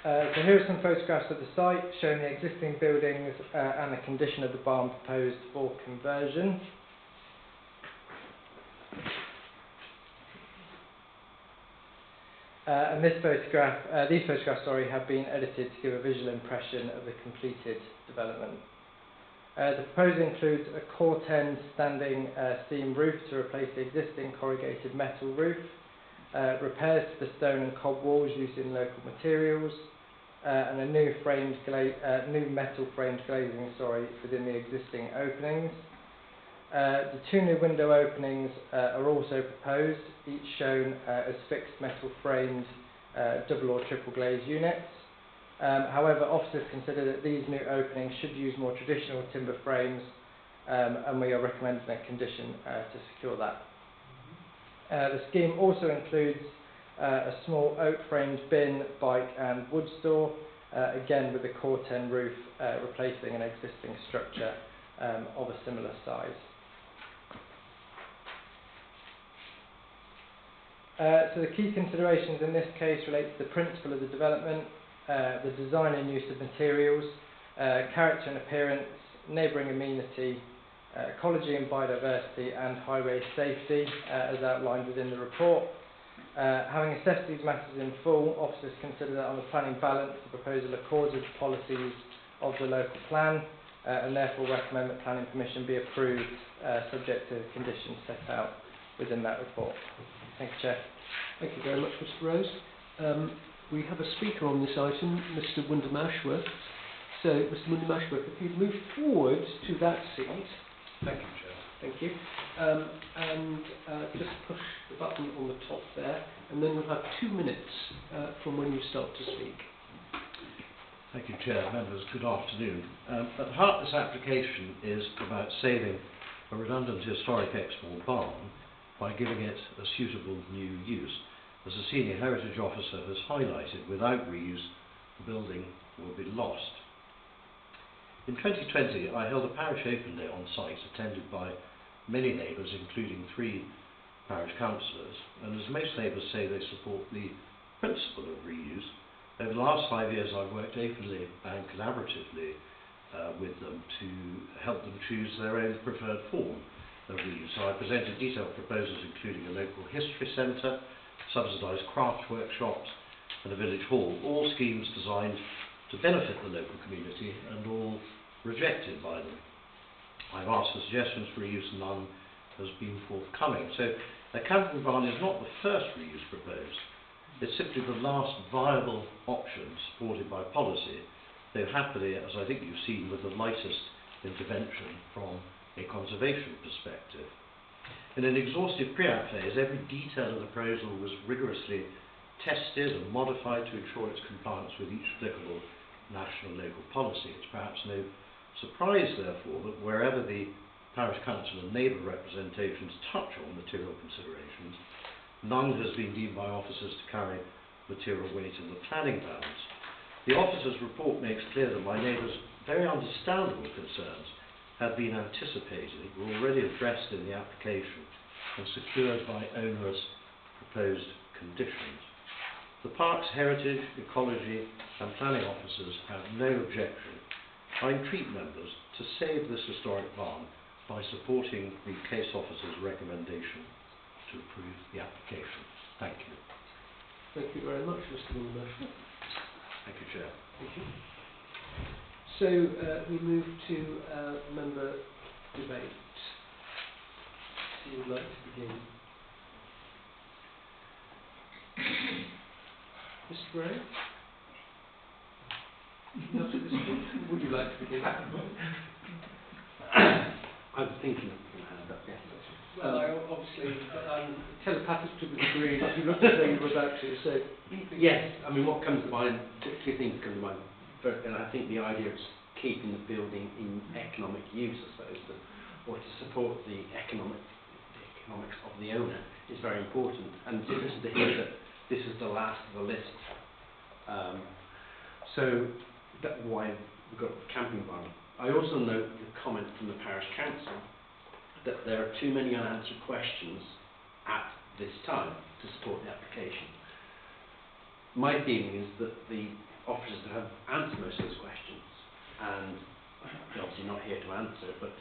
So here are some photographs of the site showing the existing buildings and the condition of the barn proposed for conversion. And these photographs, have been edited to give a visual impression of the completed development. The proposal includes a core 10 standing seam roof to replace the existing corrugated metal roof, repairs to the stone and cob walls using local materials, and a new metal framed glazing within the existing openings. The 2 new window openings are also proposed, each shown as fixed metal framed double or triple glazed units. However, officers consider that these new openings should use more traditional timber frames, and we are recommending a condition to secure that. The scheme also includes a small oak framed bin, bike and wood store, again with the core 10 roof replacing an existing structure of a similar size. So the key considerations in this case relate to the principle of the development, the design and use of materials, character and appearance, neighbouring amenity, ecology and biodiversity and highway safety as outlined within the report. Having assessed these matters in full, officers consider that on the planning balance the proposal accords with the policies of the local plan and therefore recommend that planning permission be approved subject to the conditions set out within that report. Thank you, Chair. Thank you very much, Mr. Rose. We have a speaker on this item, Mr. Wyndham Ashworth. So, Mr. Wyndham Ashworth, if you'd move forward to that seat. Thank you, Chair. Thank you. And just push the button on the top there, and then we'll have 2 minutes from when you start to speak. Thank you, Chair. Members, good afternoon. At heart, this application is about saving a redundant historic Exmoor barn by giving it a suitable new use. As a senior heritage officer has highlighted, without reuse, the building will be lost. In 2020, I held a parish open day on site, attended by many neighbours, including 3 parish councillors, and as most neighbours say, they support the principle of reuse. Over the last 5 years, I've worked openly and collaboratively with them to help them choose their own preferred form of reuse. So I presented detailed proposals including a local history centre, subsidised craft workshops and a village hall, all schemes designed to benefit the local community and all rejected by them. I've asked for suggestions for reuse and none has been forthcoming. So a camping barn is not the first reuse proposed. It's simply the last viable option supported by policy, though happily, as I think you've seen, with the lightest intervention from a conservation perspective. In an exhaustive pre-app phase, every detail of the proposal was rigorously tested and modified to ensure its compliance with each applicable national and local policy. It's perhaps no surprise, therefore, that wherever the parish council and neighbour representations touch on material considerations, none has been deemed by officers to carry material weight in the planning bounds. The officer's report makes clear that my neighbours' very understandable concerns had been anticipated, were already addressed in the application and secured by onerous proposed conditions. The park's heritage, ecology and planning officers have no objection. I entreat members to save this historic barn by supporting the case officer's recommendation to approve the application. Thank you. Thank you very much, Mr. Wyndham Ashworth. Thank you, Chair. Thank you. So we move to member debate. Who would like to begin? Mr. Gray? Not at this point. Would you like to begin? I was thinking of putting my hand up, yes. Well, I obviously telepathic to the degree that you looked as though you were about to. So Yes, I mean, what comes to mind, 2 things come to mind. First, and I think the idea of keeping the building in economic use, I suppose, or to support the economics of the owner is very important. And it's interesting to hear that this is the last of the list. So that's why we've got the camping barn. I also note the comment from the parish council that there are too many unanswered questions at this time to support the application. My feeling is that the officers have answered most of those questions, and they're obviously not here to answer, but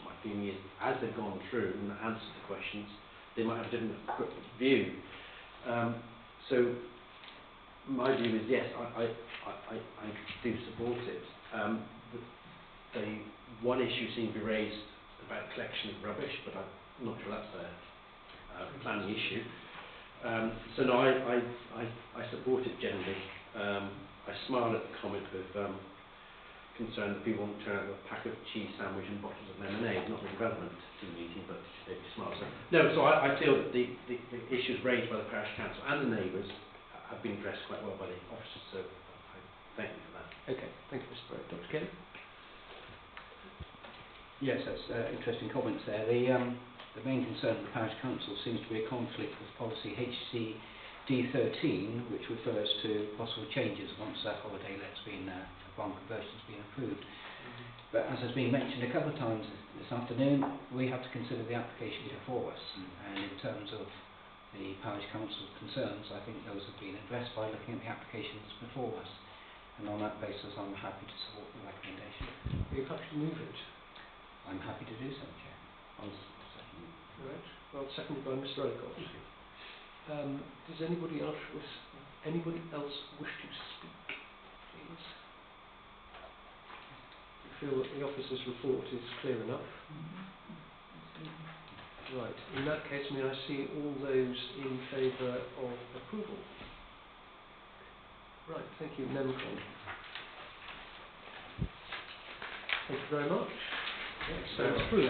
my feeling is as they've gone through and answered the questions, they might have a different view. So my view is yes, I do support it. The one issue seems to be raised about collection of rubbish, but I'm not sure that's a planning issue. So no, I support it generally. I smile at the comment of concern that people won't turn out with a pack of cheese sandwich and bottles of lemonade. Not really relevant to the meeting, but they smile. So no, so I feel that the issues raised by the parish council and the neighbours have been addressed quite well by the officers. So I thank you for that. okay, thank you, Mr. Gray. Dr. Kelly? Yes, that's interesting comments there. The main concern of the parish council seems to be a conflict with policy HCD13, which refers to possible changes once that holiday let's been barn conversion has been approved. But as has been mentioned a couple of times this afternoon, we have to consider the application before us, and in terms of the parish council's concerns, I think those have been addressed by looking at the applications before us, and on that basis I'm happy to support the recommendation. Are you happy to move it? I'm happy to do so, Chair. Right. Well, seconded by Mr. Ellicott. Does anybody else wish to speak, please? You feel that the officer's report is clear enough? Right. In that case, may I see all those in favour of approval? Right, thank you. Memcom. Thank you very much. Sounds through.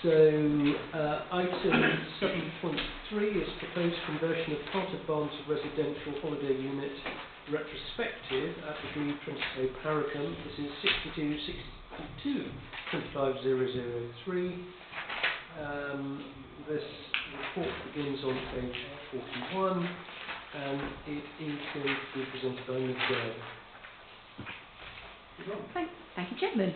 So, item 7.3 is proposed conversion of part of barn to residential holiday unit retrospective, applicant 20 Paracombe. This is 62 25003. This report begins on page 41 and it is going to be presented by Ms. Thank you, Chairman.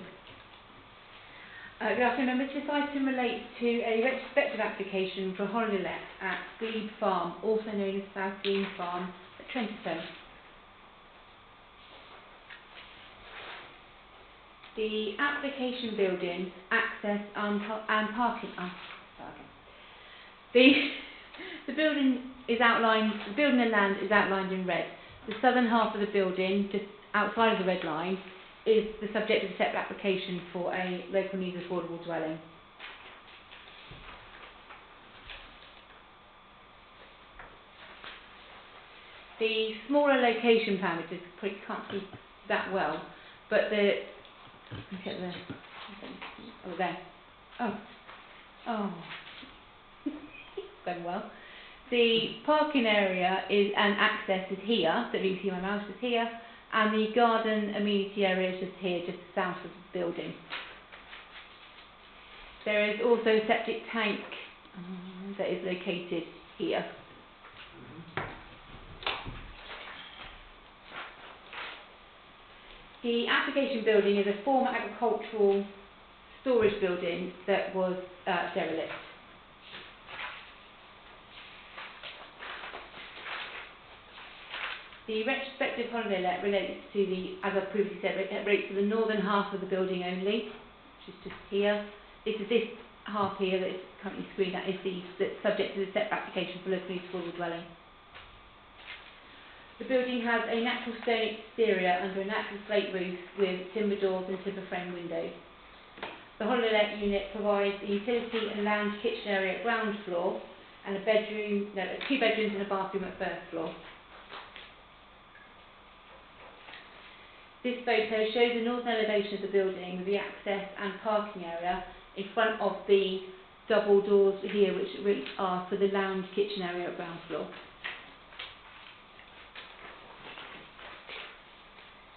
Good afternoon, members. This item relates to a retrospective application for a holiday let at Glebe Farm, also known as South Dean Farm at Trentstone. The application building, access and parking. The building is outlined. The building and land is outlined in red. The southern half of the building, just outside of the red line, is the subject of a separate application for a local needs affordable dwelling. The smaller location plan, which is probably can't see that well, but look at the oh there going well. The parking area is and access is here, so you can see my mouse is here, and the garden amenity area is just here, just south of the building. There is also a septic tank that is located here. The application building is a former agricultural storage building that was derelict. The retrospective holiday let relates to the, as I previously said, relates to the northern half of the building only, which is just here. This half here that is currently screened at is that's subject to the separate application for local needs affordable dwelling. The building has a natural stone exterior under a natural slate roof with timber doors and timber frame windows. The holiday let unit provides a utility and lounge kitchen area at ground floor and two bedrooms and a bathroom at first floor. This photo shows the northern elevation of the building with the access and parking area in front of the double doors here, which are for the lounge kitchen area at ground floor.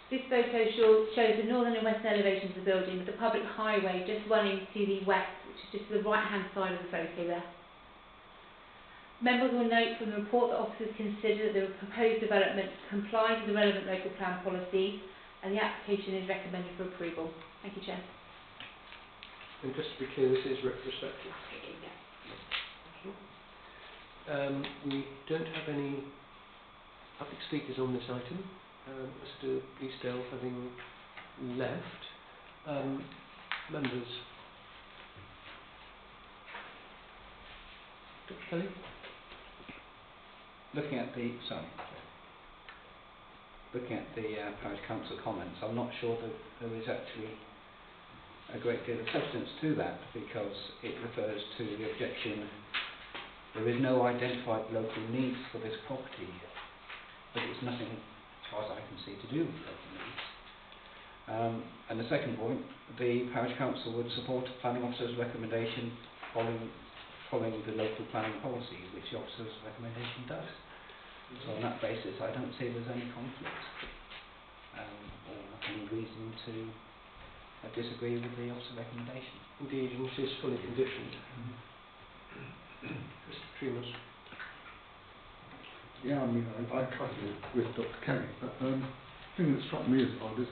This photo shows the northern and western elevations of the building with the public highway just running to the west, which is just to the right hand side of the photo there. Members will note from the report that officers consider that the proposed development complies with the relevant local plan policies, and the application is recommended for approval. Thank you, Chair. And just to be clear, this is retrospective. We don't have any public speakers on this item. Mr. Eastdale having left. Members. Dr. Kelly? Looking at the parish council comments, I'm not sure that there is actually a great deal of substance to that, because it refers to the objection there is no identified local needs for this property, but it's nothing, as far as I can see, to do with local needs. And the second point, the parish council would support the planning officer's recommendation following the local planning policies, which the officer's recommendation does. So on that basis, I don't see there's any conflict or any reason to disagree with the officer's recommendation. Indeed, and it is fully conditioned. Mr. Tremus. Yeah, I mean, I trust it with Dr. Kelly, but the thing that struck me as odd is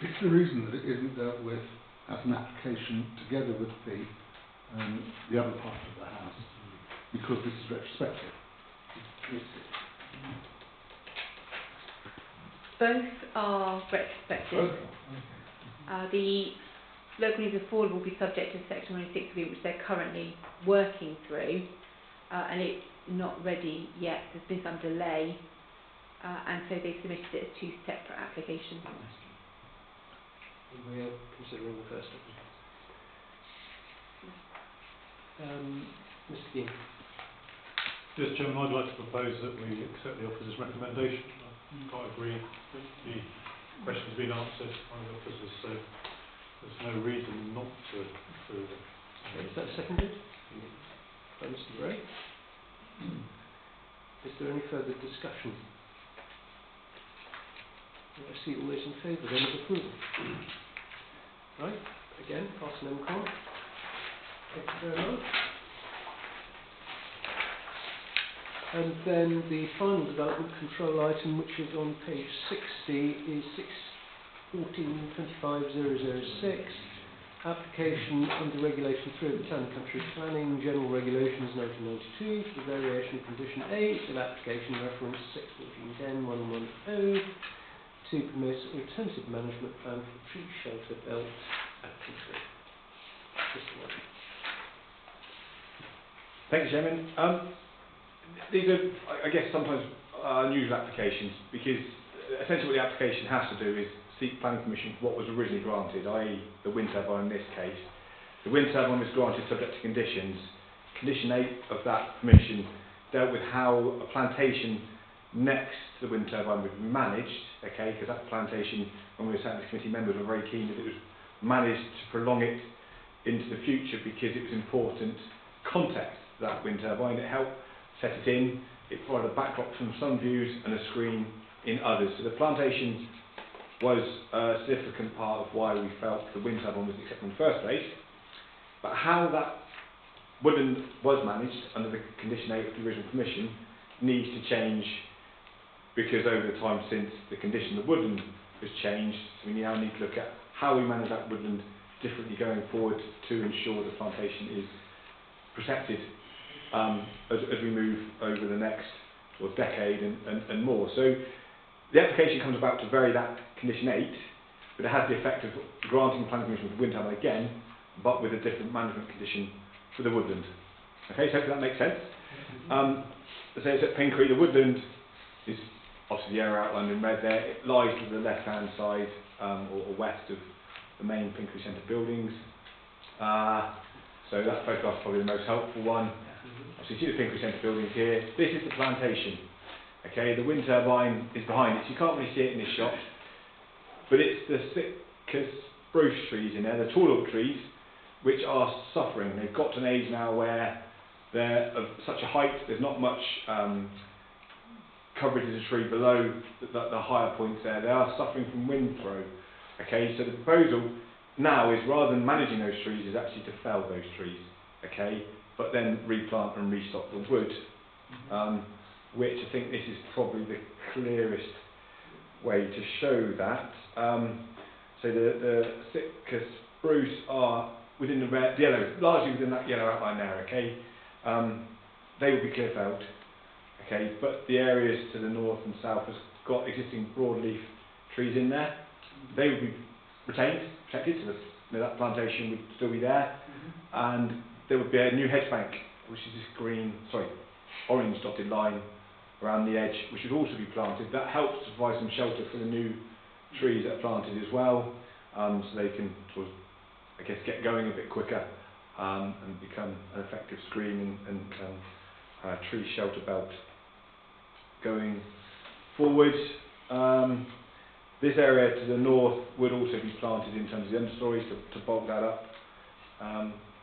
it's the reason that it isn't dealt with as an application together with the other part of the house, because this is retrospective. Both are retrospective. The local needs affordable will be subject to Section 106 agreement, which they're currently working through, and it's not ready yet. There's been some delay, and so they submitted it as two separate applications. We are considering the first option. Mr. Dean. Yes, Chairman, I'd like to propose that we accept the officer's recommendation. I quite agree that the question's been answered by the officers, so there's no reason not to approve it. Okay, is that seconded? By Mr. Bray. Is there any further discussion? I see all those in favour then of approval. Right, again, pass an MCON. Thank you very much. And then the final development control item, which is on page 60, is 614-25-006. Application under Regulation 3 of the Town and Country Planning, General Regulations 1992, for the variation of Condition 8 of application reference 61410-110 to permit alternative management plan for tree shelter belt at Country. Mr. White. Thank you, Chairman. These are, I guess, sometimes unusual applications because essentially what the application has to do is seek planning permission for what was originally granted, i.e. the wind turbine in this case. The wind turbine was granted subject to conditions. Condition 8 of that permission dealt with how a plantation next to the wind turbine would be managed, okay, because that plantation, when we were sat as committee members, were very keen that it was managed to prolong it into the future because it was important context to that wind turbine. It helped set it in, it provided a backdrop from some views and a screen in others. So the plantation was a significant part of why we felt the wind turbine was accepted in the first place. But how that woodland was managed under the condition 8 of the original permission needs to change because over the time since the condition of the woodland has changed, so we now need to look at how we manage that woodland differently going forward to ensure the plantation is protected as we move over the next decade and more. So the application comes about to vary that condition 8, but it has the effect of granting planning permission for the wind turbine again, but with a different management condition for the woodland. Okay, so hopefully that makes sense. So it's at Pin Creek. The woodland is obviously the area outlined in red there. It lies to the left-hand side or west of the main Pin Creek Centre buildings. So that photograph is probably the most helpful one. So you see the Pin Creek Centre buildings here. This is the plantation. Okay, the wind turbine is behind it, so you can't really see it in this shot. But it's the Sitka spruce trees in there, the tall oak trees, which are suffering. They've got to an age now where they're of such a height, there's not much coverage of the tree below the higher points there. They are suffering from wind throw. Okay, so the proposal now is rather than managing those trees is actually to fell those trees. Okay, but then replant and restock the wood. Which I think this is probably the clearest way to show that. So the Sitka spruce are within the red, yellow, largely within that yellow outline there, okay? They will be clear felled, okay? But the areas to the north and south has got existing broadleaf trees in there. They will be retained, protected, so that plantation would still be there. And there would be a new hedge bank, which is this orange dotted line around the edge, which would also be planted. That helps to provide some shelter for the new trees that are planted as well, so they can sort of, I guess, get going a bit quicker and become an effective screen and tree shelter belt going forward. This area to the north would also be planted in terms of the understories to bulk that up,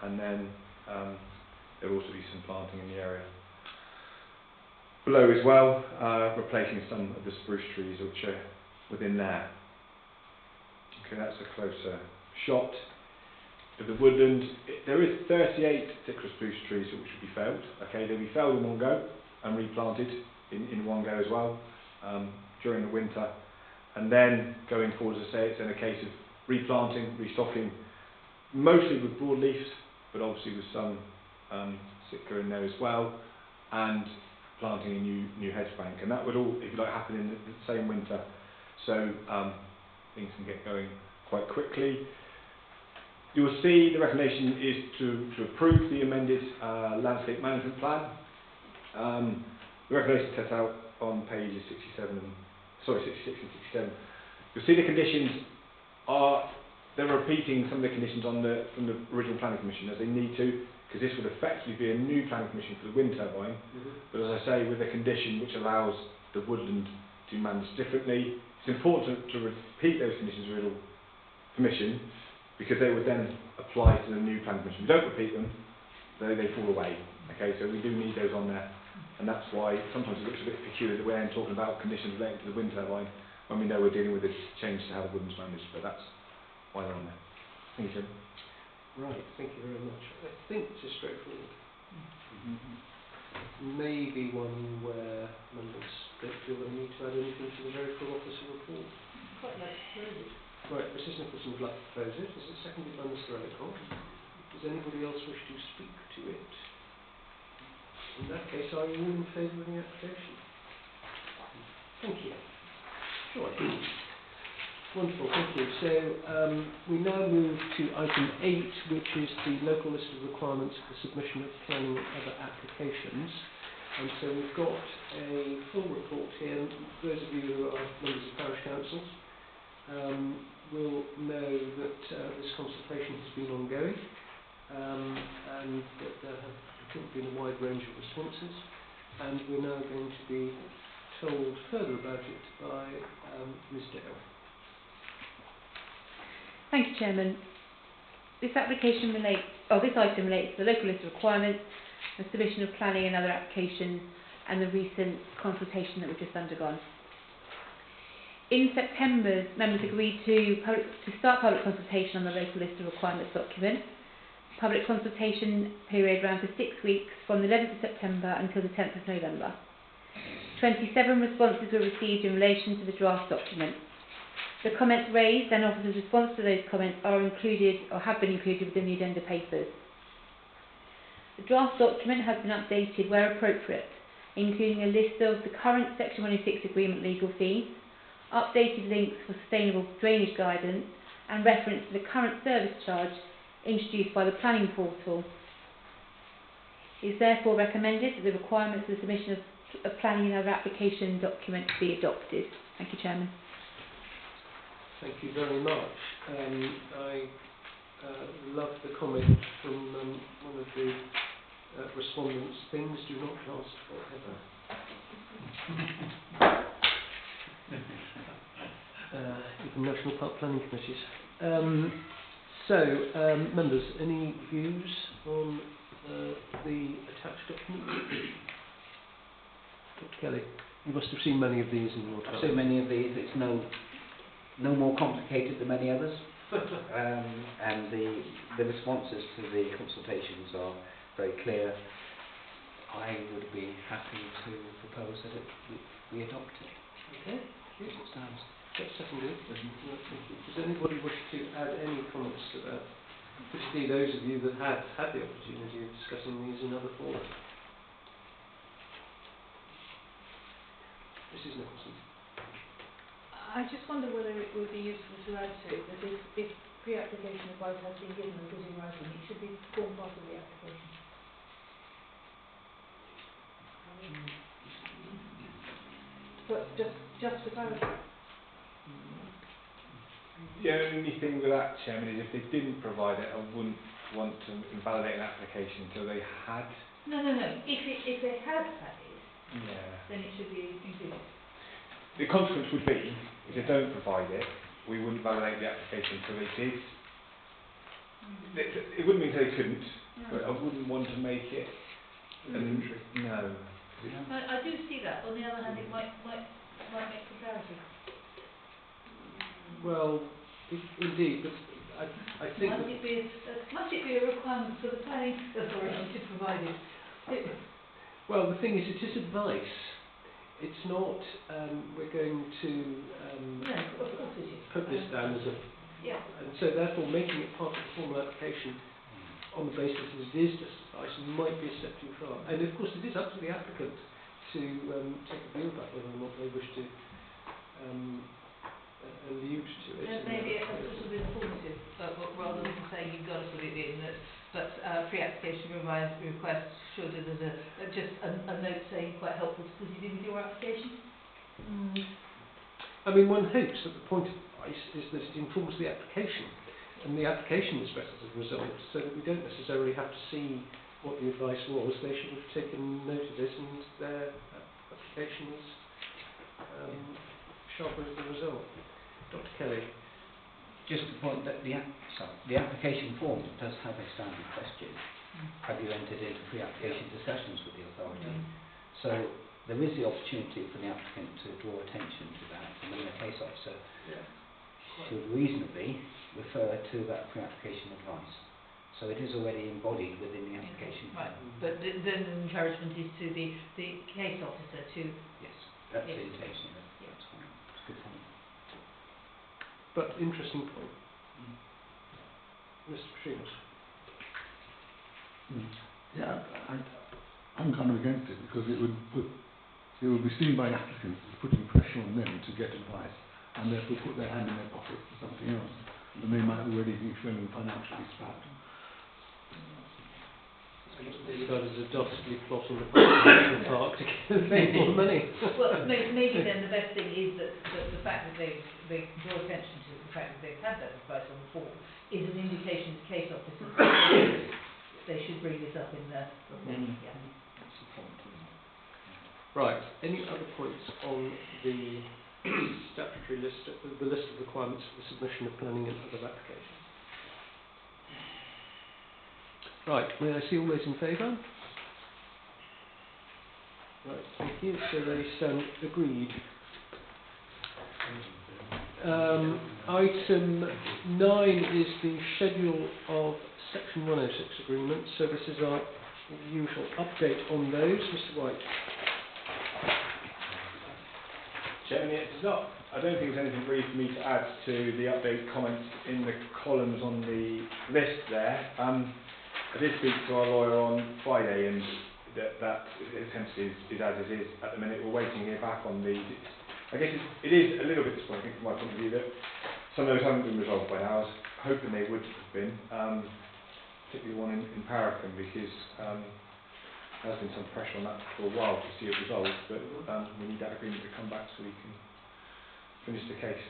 and then there will also be some planting in the area below as well, replacing some of the spruce trees which are within there. Okay, that's a closer shot of the woodland. There is 38 Sitka spruce trees which would be felled. Okay, they'll be felled in one go and replanted in one go as well during the winter. And then going forward, as I say, it's in a case of replanting, restocking, mostly with broadleafs, but obviously with some Sitka in there as well, and planting a new hedge bank. And that would all, if you like, happen in the same winter. So things can get going quite quickly. You will see the recommendation is to approve the amended landscape management plan. The recommendation set out on pages 66 and 67. You'll see the conditions are they're repeating some of the conditions from the original planning commission as they need to, because this would effectively be a new planning commission for the wind turbine. But as I say, with a condition which allows the woodland to be managed differently, it's important to repeat those conditions of the original permission, because they would then apply to the new planning commission. If we don't repeat them, they fall away. Okay, so we do need those on there, and that's why sometimes it looks a bit peculiar that we're then talking about conditions related to the wind turbine when we know we're dealing with this change to how the woodland's managed. But that's why they're on there. Thank you, Chairman. Right, thank you very much. I think this is straightforward. Maybe one where members don't feel they need to add anything to the very full officer report. Quite like to close it. Right, Mrs Nicholson would like to propose it. Is it seconded by Mr Ellicott? Does anybody else wish to speak to it? In that case, are you all in favour of the application? Thank you. Sure. Wonderful, thank you. So we now move to item 8, which is the local list of requirements for the submission of planning and other applications. And so we've got a full report here. Those of you who are members of parish councils will know that this consultation has been ongoing and that there have been a wide range of responses, and we're now going to be told further about it by Ms Dale. Thank you, Chairman. This item relates to the local list of requirements, the submission of planning and other applications, and the recent consultation that we've just undergone. In September, members agreed to start public consultation on the local list of requirements document. Public consultation period ran for 6 weeks from the 11th of September until the 10th of November. 27 responses were received in relation to the draft document. The comments raised and officers' response to those comments are included or have been included within the addenda papers. The draft document has been updated where appropriate, including a list of the current Section 106 agreement legal fees, updated links for sustainable drainage guidance, and reference to the current service charge introduced by the planning portal. It is therefore recommended that the requirements for the submission of planning and other application documents be adopted. Thank you, Chairman. Thank you very much. I love the comment from one of the respondents, things do not last forever. Even National Park Planning Committees. Members, any views on the attached document? Dr Kelly, you must have seen many of these in your time. I've seen many of these. It's no more complicated than many others. And the responses to the consultations are very clear. I would be happy to propose that we adopt it. Okay. As it stands. That's seconded. Does anybody wish to add any comments to that? Particularly those of you that had the opportunity of discussing these in other fora. Mrs Nicholson. I just wonder whether it would be useful to add to it that if pre-application advice has been given and put in writing, it should be form part of the application. But just for clarity. The only thing with that, Chairman, is if they didn't provide it, I wouldn't want to invalidate an application until they had. No. If they had had it, then it should be included. The consequence would be, if they don't provide it, we wouldn't validate the application until they did. It wouldn't mean they couldn't, but I wouldn't want to make it. No. I do see that. On the other hand, it might make for clarity. Well, indeed, but I think. Must it be a requirement for the planning authority to provide it? Well, the thing is, it is advice. It's not. We're going to put this down as a. Yeah. And so, therefore, making it part of the formal application on the basis that it is just advice might be a step too far. And of course, it is up to the applicant to take a view about whether or not they wish to allude to it. There may be a sort of informative, rather than saying you've got to put it in, but pre-application request should, just a note saying quite helpful to put it in with your application. I mean, one hopes that the point of advice is that it informs the application. and the application is better as a result, so that we don't necessarily have to see what the advice was. They should have taken note of it, and their application was sharper as a result. Dr. Kelly. Just the point that the application form does have a standard question. Have you entered into pre-application discussions with the authority? So there is the opportunity for the applicant to draw attention to that, and then the case officer should reasonably refer to that pre-application advice. So it is already embodied within the application Right, form. but then the encouragement is to the case officer to... Yes, that's Yes. the intention. That's fine. That's a good point. But interesting point. Mr. Petrinus. Yeah, I'm kind of against it because it would be seen by applicants as putting pressure on them to get advice and therefore put their hand in their pocket for something else, and they might already be feeling financially strapped. These guys are dastardly plotting the national park to get more money. Well, maybe then the best thing is that the fact that they draw attention to the fact that they've had that advice on the form is an indication to case officers that they should bring this up in the report. Yeah. That's the point, isn't it? Right, any other points on the statutory list, the list of requirements for the submission of planning and other applications? Right, may I see all those in favour? Right, thank you. So they stand agreed. Item 9 is the schedule of Section 106 agreements. So this is our usual update on those. Mr. White. Chairman, it's not. I don't think there's anything really for me to add to the update comments in the columns on the list there. I did speak to our lawyer on Friday, and that essentially is as it is at the minute. We're waiting here back on the. I guess it is a little bit disappointing from my point of view that some of those haven't been resolved by now. I was hoping they would have been, particularly one in Paraffin, because there's been some pressure on that for a while to see it resolved, but we need that agreement to come back so we can finish the case.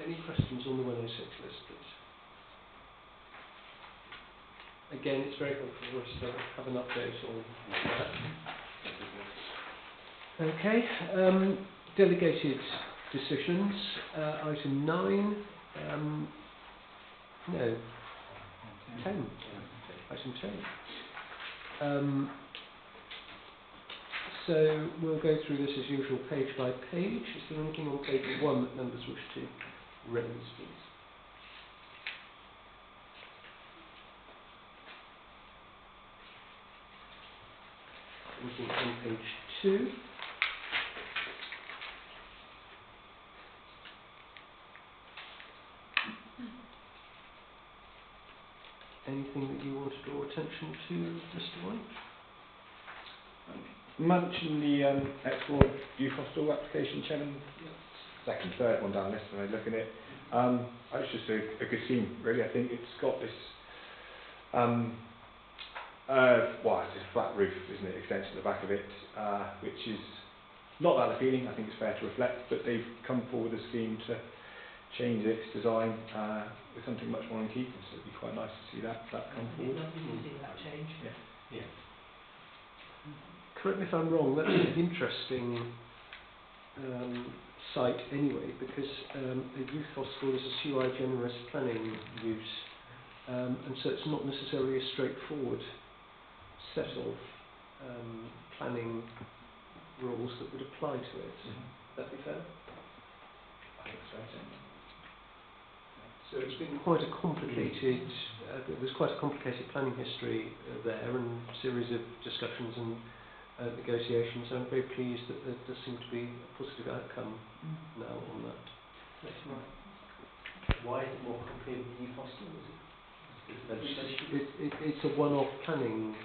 Any questions on the 106 list, please? Again, it's very helpful for us to have an update on that. Okay, delegated decisions, item 9, no, 10, item 10. So we'll go through this as usual page by page. Is there anything on page 1 that members wish to raise, please? Anything on page 2? Anything that you want to draw attention to, Mr. White? Mention the export youth hostel application, Chairman. Second, third one down the list when I look at it. It's just a good scheme, really. I think it's got this, it's a flat roof, isn't it, extension at the back of it, which is not that appealing. I think it's fair to reflect, but they've come forward with a scheme to change its design with something much more in keeping, so it'd be quite nice to see that come forward. Lovely to see that change. Yeah. Correct me if I'm wrong, that's an interesting site anyway, because a youth hostel is a sui generis planning use, and so it's not necessarily a straightforward set of planning rules that would apply to it. Would that be fair? I think so. So it's been quite a complicated, there's quite a complicated planning history there, and a series of discussions and negotiations. I'm very pleased that there does seem to be a positive outcome now on that. That's right. Why is it more complicated than youth hostel? It's a one-off planning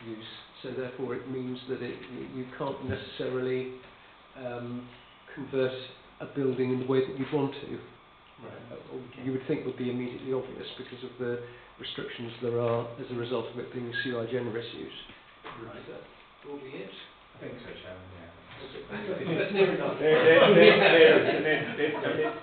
use, so therefore it means that you can't necessarily convert a building in the way that you'd want to. Or you would think would be immediately obvious because of the restrictions there are as a result of it being a sui generis use. Right. Is that broadly it? I think so, Chairman, yeah. That's near enough.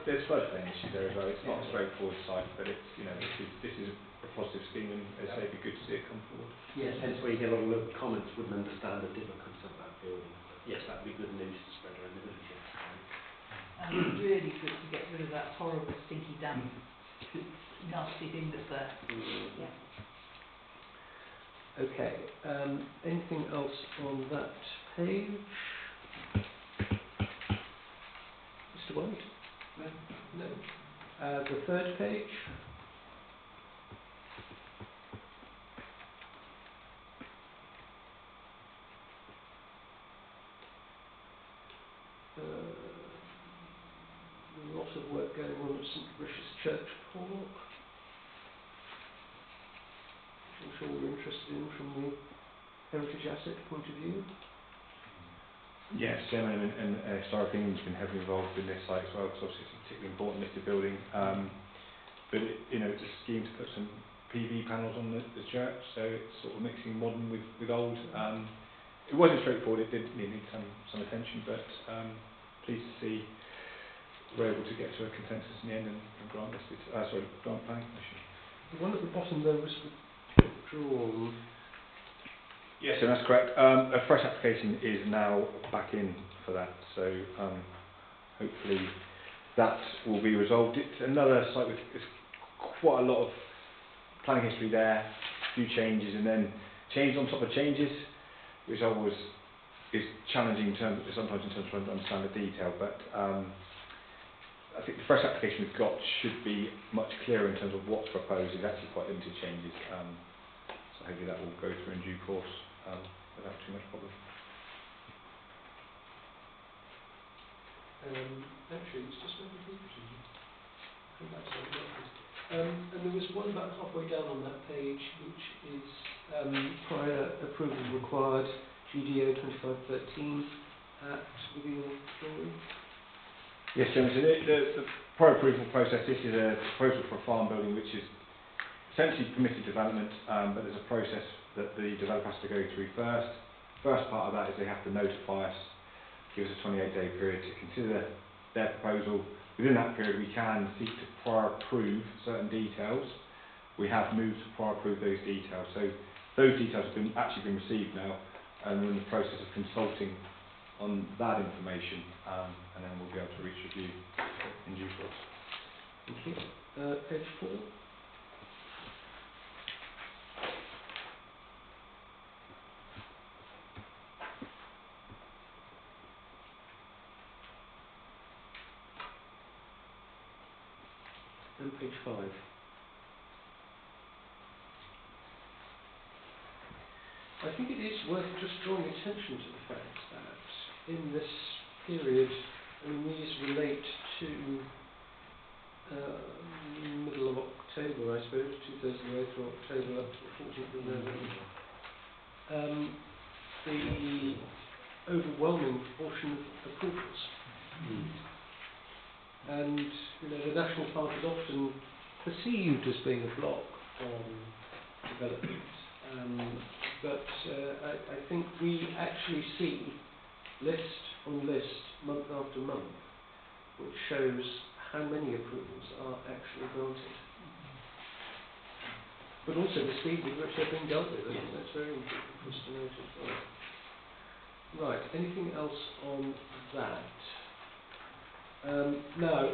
There's floodplain issues there as well. It's not a straightforward site, but it's, you know, this is a positive scheme, and as I say, it'd be good to see it come forward. Yes, hence where you get a lot of local comments wouldn't understand the difficulties of that building. But yes, that would be good news to spread around the village. Yes. And it's really good to get rid of that horrible stinky damp, nasty thing that's there. Yeah. Okay, anything else on that page? Mr. White? No. The third page? A lot of work going on at St. Britius Church Park, which I'm sure we're interested in from the heritage asset point of view. Yes, Chairman, and Historic England's been heavily involved in this site as well, because obviously it's a particularly important listed building. But it, you know, it's a scheme to put some PV panels on the church, so it's sort of mixing modern with old. It wasn't straightforward. It did need some attention, but pleased to see we're able to get to a consensus in the end and grant planning permission. The one at the bottom there was withdrawn. Yes, and that's correct. A fresh application is now back in for that, so hopefully that will be resolved. It's another site with quite a lot of planning history there, a few changes, and then changes on top of changes, which always is challenging sometimes in terms of trying to understand the detail. But I think the fresh application we've got should be much clearer in terms of what's proposed. It's actually quite limited changes, so hopefully that will go through in due course without too much problem. Actually, it's just maybe come back to that. And there was one about halfway down on that page, which is prior approval required, GDO 2513 at Within Story. Yes, Chairman, so the prior approval process, this is a proposal for a farm building which is essentially permitted development, but there's a process that the developer has to go through first. First part of that is they have to notify us, give us a 28-day period to consider their proposal. Within that period we can seek to prior approve certain details. We have moved to prior approve those details, so those details have actually been received now, and we're in the process of consulting on that information, and then we'll be able to reach review in due course. Thank you. Page 4. And page 5. I think it is worth just drawing attention to the fact that in this period, I mean, these relate to middle of October, I suppose, 2008 or October up to the 14th of November. The overwhelming proportion of approvals. And you know, the National Park is often perceived as being a block on development, but I think we actually see list on list, month after month, which shows how many approvals are actually granted. But also the speed with which they're being dealt with. I think that's very important for us to note as well. Right, anything else on that? Now,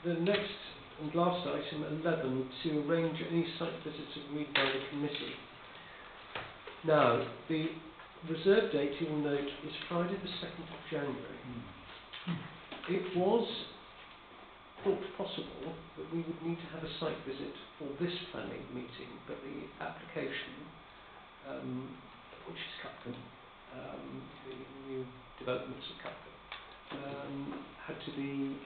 the next and last item, 11, to arrange any site visits agreed by the committee. Now, the reserve date, you will note, is Friday the 2nd of January. It was thought possible that we would need to have a site visit for this planning meeting, but the application, which is Cupcombe, the new developments at Cupcombe, had to be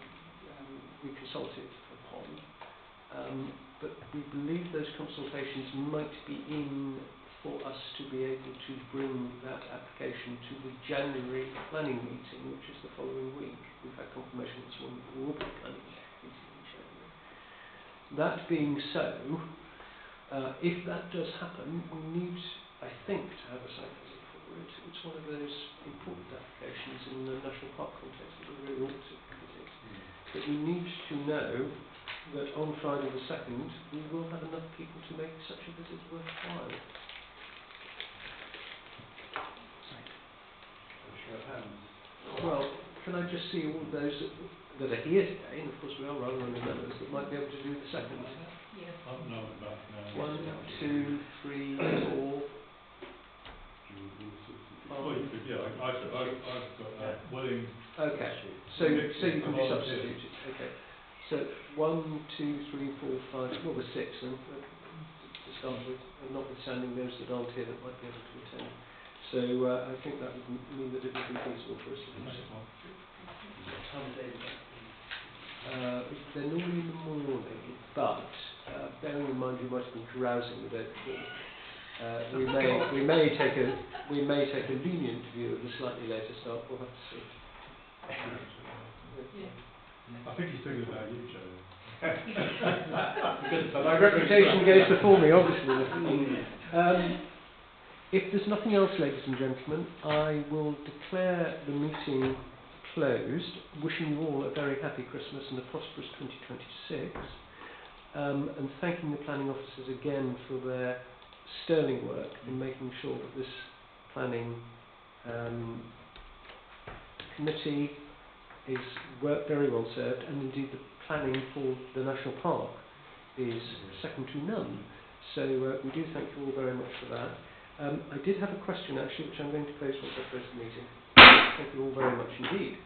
reconsulted upon, but we believe those consultations might be in for us to be able to bring that application to the January planning meeting, which is the following week. We've had confirmation this morning that we will be planning meeting in January. That being so, if that does happen, we need, I think, to have a site visit for It's one of those important applications in the national park context that we really ought to visit. But we need to know that on Friday the 2nd we will have enough people to make such a visit worthwhile. Well, can I just see all those that are here today, and of course we are rather many members, that might be able to do the 2nd? Yes. No, back now. 1, 2, 3, 4. Well, you could, yeah, I've got willing. Okay, so you can be substituted. Okay, so 1, 2, 3, 4, 5. Well, we're 6 then to start with, and notwithstanding those that aren't here that might be able to attend. So I think that would mean that it would be feasible for us to do so. They're normally in the morning, but bearing in mind you might have been drowsing the day before. We may take a lenient view of the slightly later start. We'll have to see. I think he's thinking about you, Joe. My reputation goes before me, obviously. If there's nothing else, ladies and gentlemen, I will declare the meeting closed, wishing you all a very happy Christmas and a prosperous 2026, and thanking the planning officers again for their sterling work in making sure that this planning committee is very well served, and indeed the planning for the national park is second to none. So we do thank you all very much for that. I did have a question actually, which I'm going to pose once I close the meeting. Thank you all very much indeed.